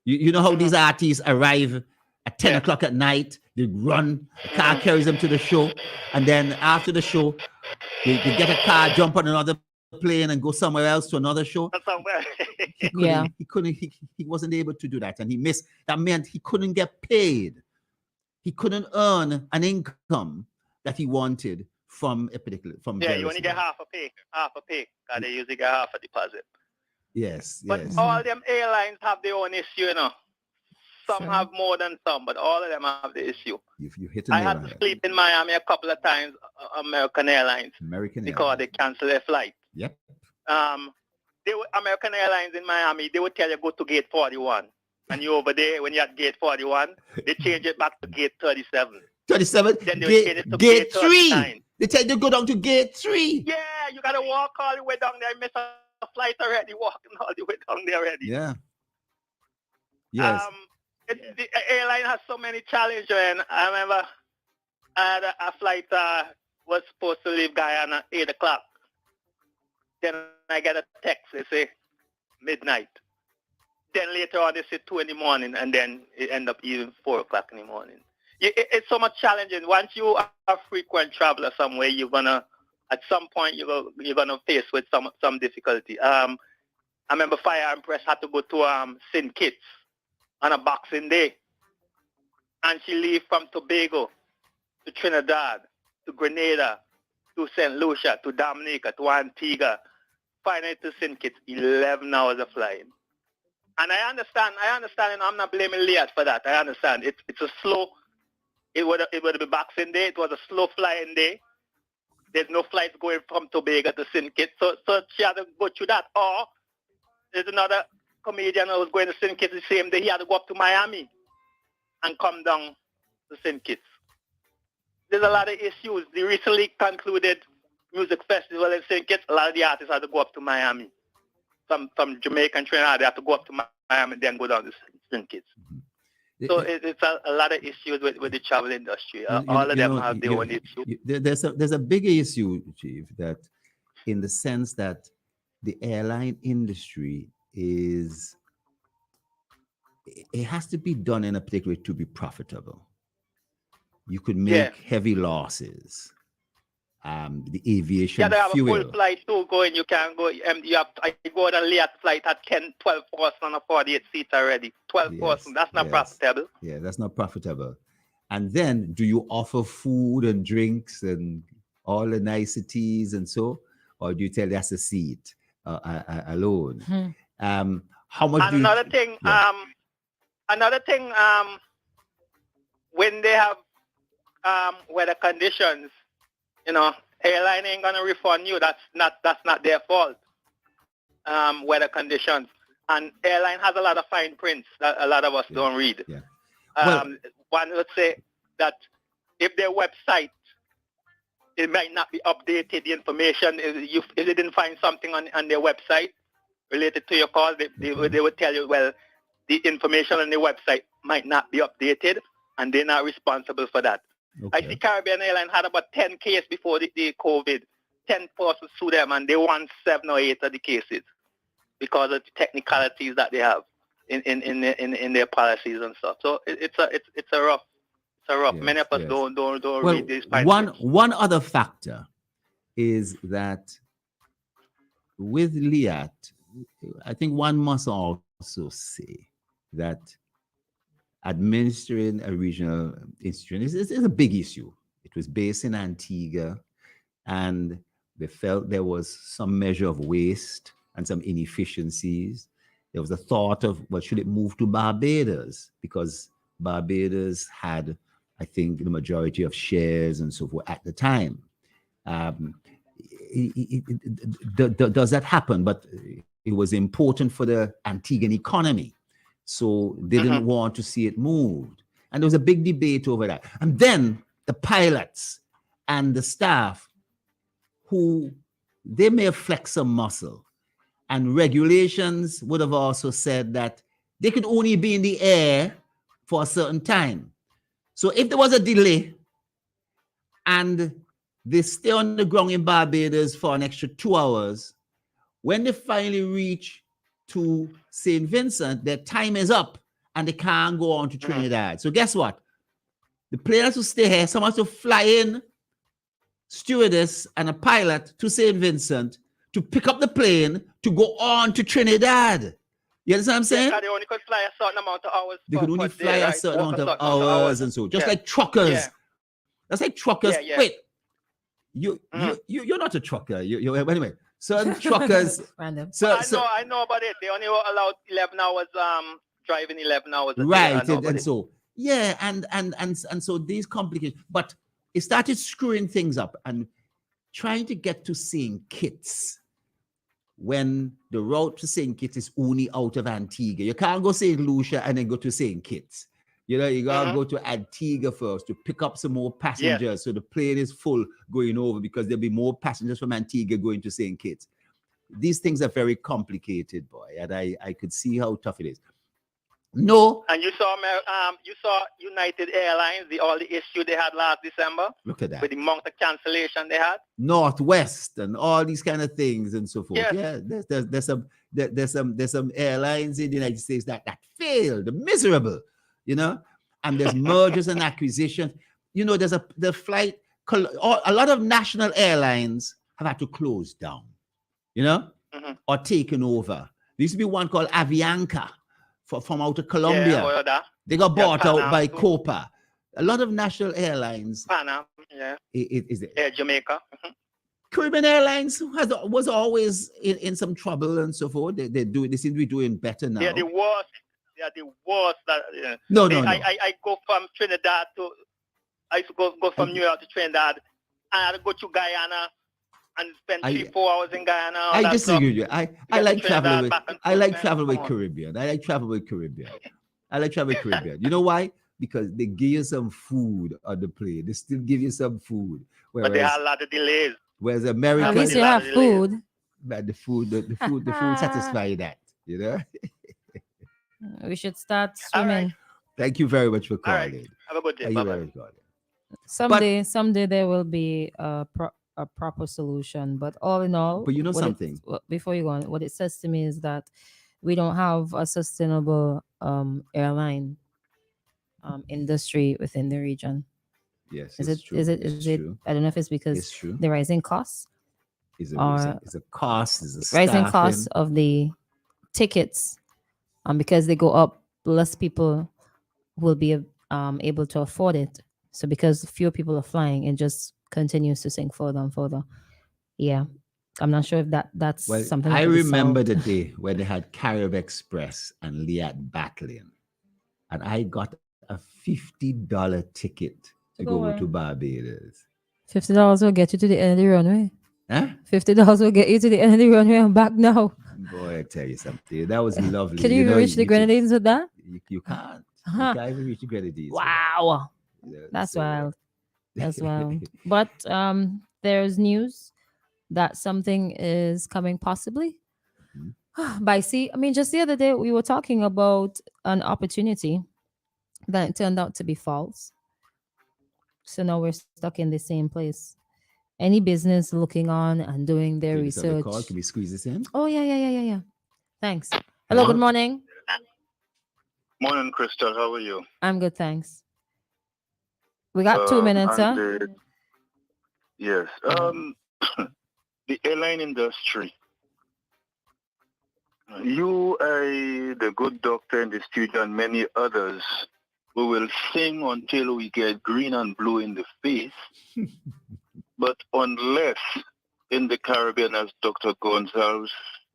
you know how these artists arrive at 10 o'clock at night, they run, the car carries them to the show, and then after the show, they get a car, jump on another plane and go somewhere else to another show. He wasn't able to do that, and he missed. That meant he couldn't get paid. He couldn't earn an income that he wanted from a particular you only get half a pay, because they usually get half a deposit. Yes. But all them airlines have their own issue, you know. Some have more than some, but all of them have the issue. You hit I had to sleep in Miami a couple of times, American Airlines, because they cancel their flight. Yep. American Airlines in Miami, they would tell you go to gate 41. And you over there, when you're at gate 41, they change it back to gate 37. 37? Then they would change it to gate 3. 39. They tell you to go down to gate 3. Yeah, you got to walk all the way down there. I missed a flight already, walking all the way down there already. Yeah. Yes. The airline has so many challenges, and I remember I had a flight was supposed to leave Guyana at 8 o'clock. Then I get a text, they say midnight. Then later on, they say 2 in the morning, and then it end up even 4 o'clock in the morning. It's so much challenging. Once you are a frequent traveler somewhere, you're gonna, at some point, you're gonna face with some difficulty. I remember Fire and Press had to go to St. Kitts on a Boxing Day. And she leave from Tobago to Trinidad, to Grenada, to St. Lucia, to Dominica, to Antigua, finally to St. Kitts, 11 hours of flying. And I understand, and I'm not blaming Liat for that. I understand. It's a slow, it would be Boxing Day. It was a slow flying day. There's no flights going from Tobago to St. Kitts. So she had to go through that. Or there's another comedian who was going to St. Kitts the same day. He had to go up to Miami and come down to St. Kitts. There's a lot of issues. The recently concluded music festival in St. Kitts, a lot of the artists had to go up to Miami. From Jamaica and Trinidad, they have to go up to Miami and then go down to St. Kitts. So it's a lot of issues with the travel industry. All of them have their own issues. There's a bigger issue, Chief, that in the sense that the airline industry it has to be done in a particular way to be profitable. You could make heavy losses. The aviation they have fuel. a full flight too going. You can go. I go on a late flight at 10, 12 person on a 48 seat already. 12 person. That's not profitable. Yeah, that's not profitable. And then, do you offer food and drinks and all the niceties and so, or do you tell that's a seat alone? How much? And another thing. When they have weather conditions. Airline ain't gonna refund you. That's not their fault. Weather conditions, and airline has a lot of fine prints that a lot of us don't read. One would say that if their website, it might not be updated. The information, if they didn't find something on their website related to your call, they would tell you, well, the information on their website might not be updated, and they're not responsible for that. I see Caribbean Airlines had about 10 cases before the COVID. 10 persons sued them, and they won 7 or 8 of the cases because of the technicalities that they have in their policies and stuff. So it's a rough. Many of us don't read these. One other factor is that with Liat, I think one must also say that administering a regional institution is a big issue. It was based in Antigua, and they felt there was some measure of waste and some inefficiencies. There was a thought of, well, should it move to Barbados? Because Barbados had, I think, the majority of shares and so forth at the time. Does that happen? But it was important for the Antiguan economy. So they didn't want to see it moved. And there was a big debate over that. And then the pilots and the staff, who they may have flexed some muscle. And regulations would have also said that they could only be in the air for a certain time. So if there was a delay and they stay on the ground in Barbados for an extra 2 hours, when they finally reach to St. Vincent, their time is up and they can't go on to Trinidad. So guess what? The players who stay here, someone has to fly in, stewardess and a pilot to St. Vincent to pick up the plane to go on to Trinidad. You understand what I'm saying? They only could fly a certain amount of hours. They could only fly a certain amount of hours and so. Just like truckers. Yeah. That's like truckers. Yeah. Wait, you're not a trucker. Anyway. Certain truckers. Random. I know about it. They only were allowed 11 hours driving 11 hours. Right, and so and so these complications. But it started screwing things up and trying to get to St. Kitts when the route to St. Kitts is only out of Antigua. You can't go St. Lucia and then go to St. Kitts. You gotta go to Antigua first to pick up some more passengers. Yeah. So the plane is full going over because there'll be more passengers from Antigua going to St. Kitts. These things are very complicated, boy, and I could see how tough it is. No. And you saw United Airlines, all the issue they had last December. Look at that. With the amount of cancellation they had. Northwest and all these kind of things and so forth. Yes. Yeah, there's some airlines in the United States that failed, miserable. And there's mergers and acquisitions. There's the flight. A lot of national airlines have had to close down, or taken over. There used to be one called Avianca from out of Colombia. They got bought out by too. Copa. A lot of national airlines. Panam, yeah. Is it Jamaica. Caribbean Airlines was always in some trouble and so forth. They seem to be doing better now. They're the worst. They are the worst. No. I go from Trinidad to. I used to go from New York to Trinidad, and I had to go to Guyana and spend 3-4 hours in Guyana. I disagree with you. I like traveling with Caribbean. I like travel with Caribbean. You know why? Because they give you some food on the plane. They still give you some food. Whereas, but they have a lot of delays. Whereas America, at least you have food. But the food satisfies that. You know. We should start swimming. Right. Thank you very much for calling. Right. Have a good day. Someday there will be a proper solution. But all in all, but you know something. Before you go on, what it says to me is that we don't have a sustainable airline industry within the region. Yes, is it? True. I don't know if it's because the rising costs. It's a cost. It's a rising costs of the tickets, because they go up, less people will be able to afford it. So because fewer people are flying, it just continues to sink further and further. Yeah, I'm not sure if that's something. I remember the day when they had Carib Express and Liat battling, and I got a $50 ticket to go to Barbados. $50 will get you to the end of the runway. Huh? $50 will get you to the end of the runway and back now. Boy, I tell you something. That was lovely. Can you even reach the Grenadines with that? You can't. You can't even reach the Grenadines. Wow. That's wild. That's wild. But there's news that something is coming possibly by sea. I mean, just the other day we were talking about an opportunity that it turned out to be false. So now we're stuck in the same place. Any business looking on and doing their research. Can we squeeze this in? Oh, yeah. Thanks. Hello, good morning. Morning, Christal. How are you? I'm good, thanks. We got 2 minutes, huh? Yes. The airline industry. You, the good doctor in the studio, and many others, we will sing until we get green and blue in the face. But unless in the Caribbean, as Dr. Gonzalez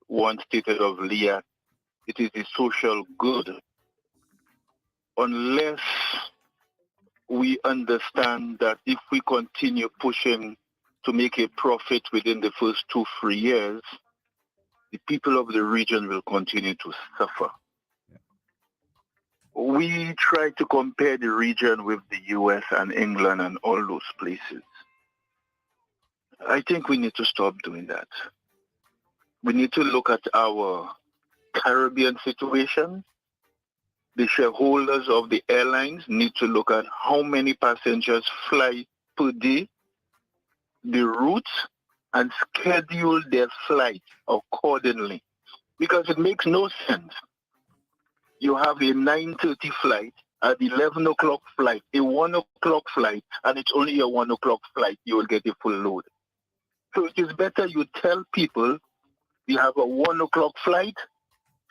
once stated of Leah, it is a social good. Unless we understand that if we continue pushing to make a profit within the first 2-3 years, the people of the region will continue to suffer. We try to compare the region with the US and England and all those places. I think we need to stop doing that. We need to look at our Caribbean situation. The shareholders of the airlines need to look at how many passengers fly per day, the routes, and schedule their flight accordingly. Because it makes no sense. You have a 9:30 flight, an 11 o'clock flight, a 1 o'clock flight, and it's only a 1 o'clock flight. You will get a full load. So it is better you tell people you have a 1 o'clock flight,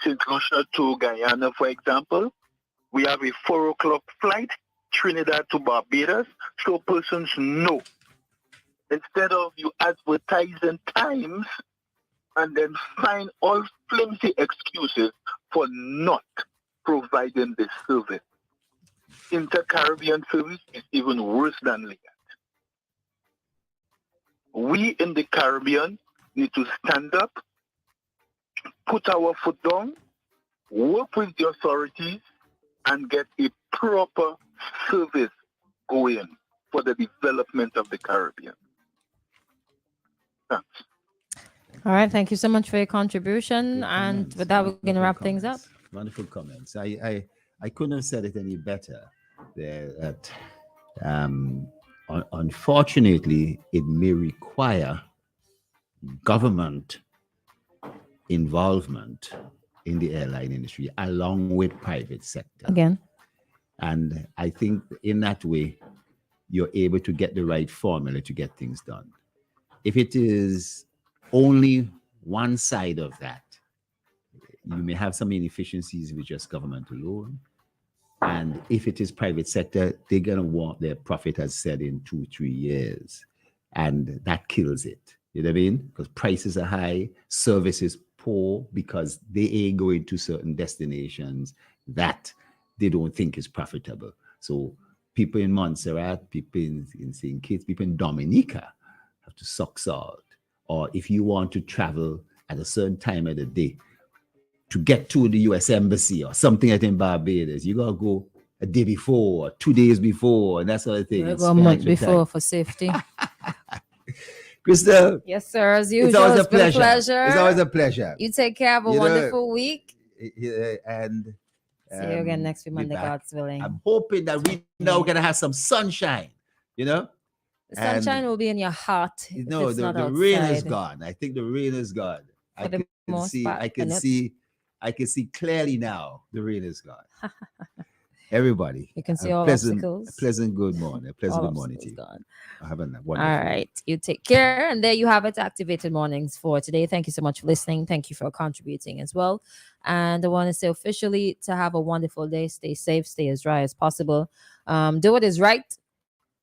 St. Lucia to Guyana, for example. We have a 4 o'clock flight, Trinidad to Barbados, so persons know. Instead of you advertising times and then find all flimsy excuses for not providing this service. Inter-Caribbean service is even worse than that. We in the Caribbean need to stand up, put our foot down, work with the authorities, and get a proper service going for the development of the Caribbean. Thanks. All right. Thank you so much for your contribution. And with that, we're going to wrap things up. Wonderful comments. I couldn't have said it any better. That unfortunately, it may require government involvement in the airline industry along with private sector. Again. And I think in that way, you're able to get the right formula to get things done. If it is only one side of that, you may have some inefficiencies with just government alone. And if it is private sector, they're going to want their profit, as said, in 2-3 years. And that kills it. You know what I mean? Because prices are high, service is poor because they ain't going to certain destinations that they don't think is profitable. So people in Montserrat, people in St. Kitts, people in Dominica have to suck salt. Or if you want to travel at a certain time of the day to get to the U.S. Embassy or something like in Barbados, you got to go a day before, 2 days before, and that sort of thing. We'll go a month before for safety. Christal. Yes, sir. As usual, it's always it's been a pleasure. It's always a pleasure. You take care. Have a wonderful week. And see you again next week, Monday, God's willing. I'm hoping that we now going to have some sunshine, you know? The sunshine will be in your heart. No, the rain is gone. I think the rain is gone. I can see clearly now the rain is gone. Everybody. You can see all obstacles. A pleasant good morning. A pleasant good morning to you. Have a wonderful all right. You take care. And there you have it. Activated Mornings for today. Thank you so much for listening. Thank you for contributing as well. And I want to say officially to have a wonderful day. Stay safe. Stay as dry as possible. Do what is right.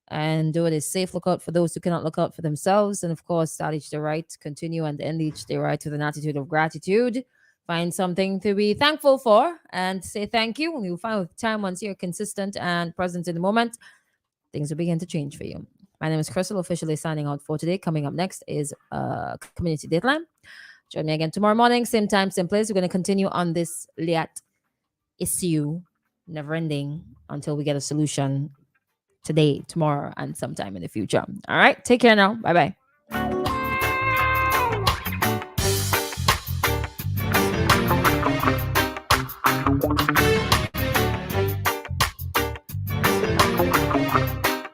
And do what is safe. Look out for those who cannot look out for themselves. And of course, start each day right. Continue and end each day right with an attitude of gratitude. Find something to be thankful for and say thank you. And you'll find with time, once you're consistent and present in the moment, things will begin to change for you. My name is Christal, officially signing out for today. Coming up next is Community Dateline. Join me again tomorrow morning, same time, same place. We're going to continue on this Liat issue, never ending, until we get a solution today, tomorrow, and sometime in the future. All right, take care now. Bye-bye.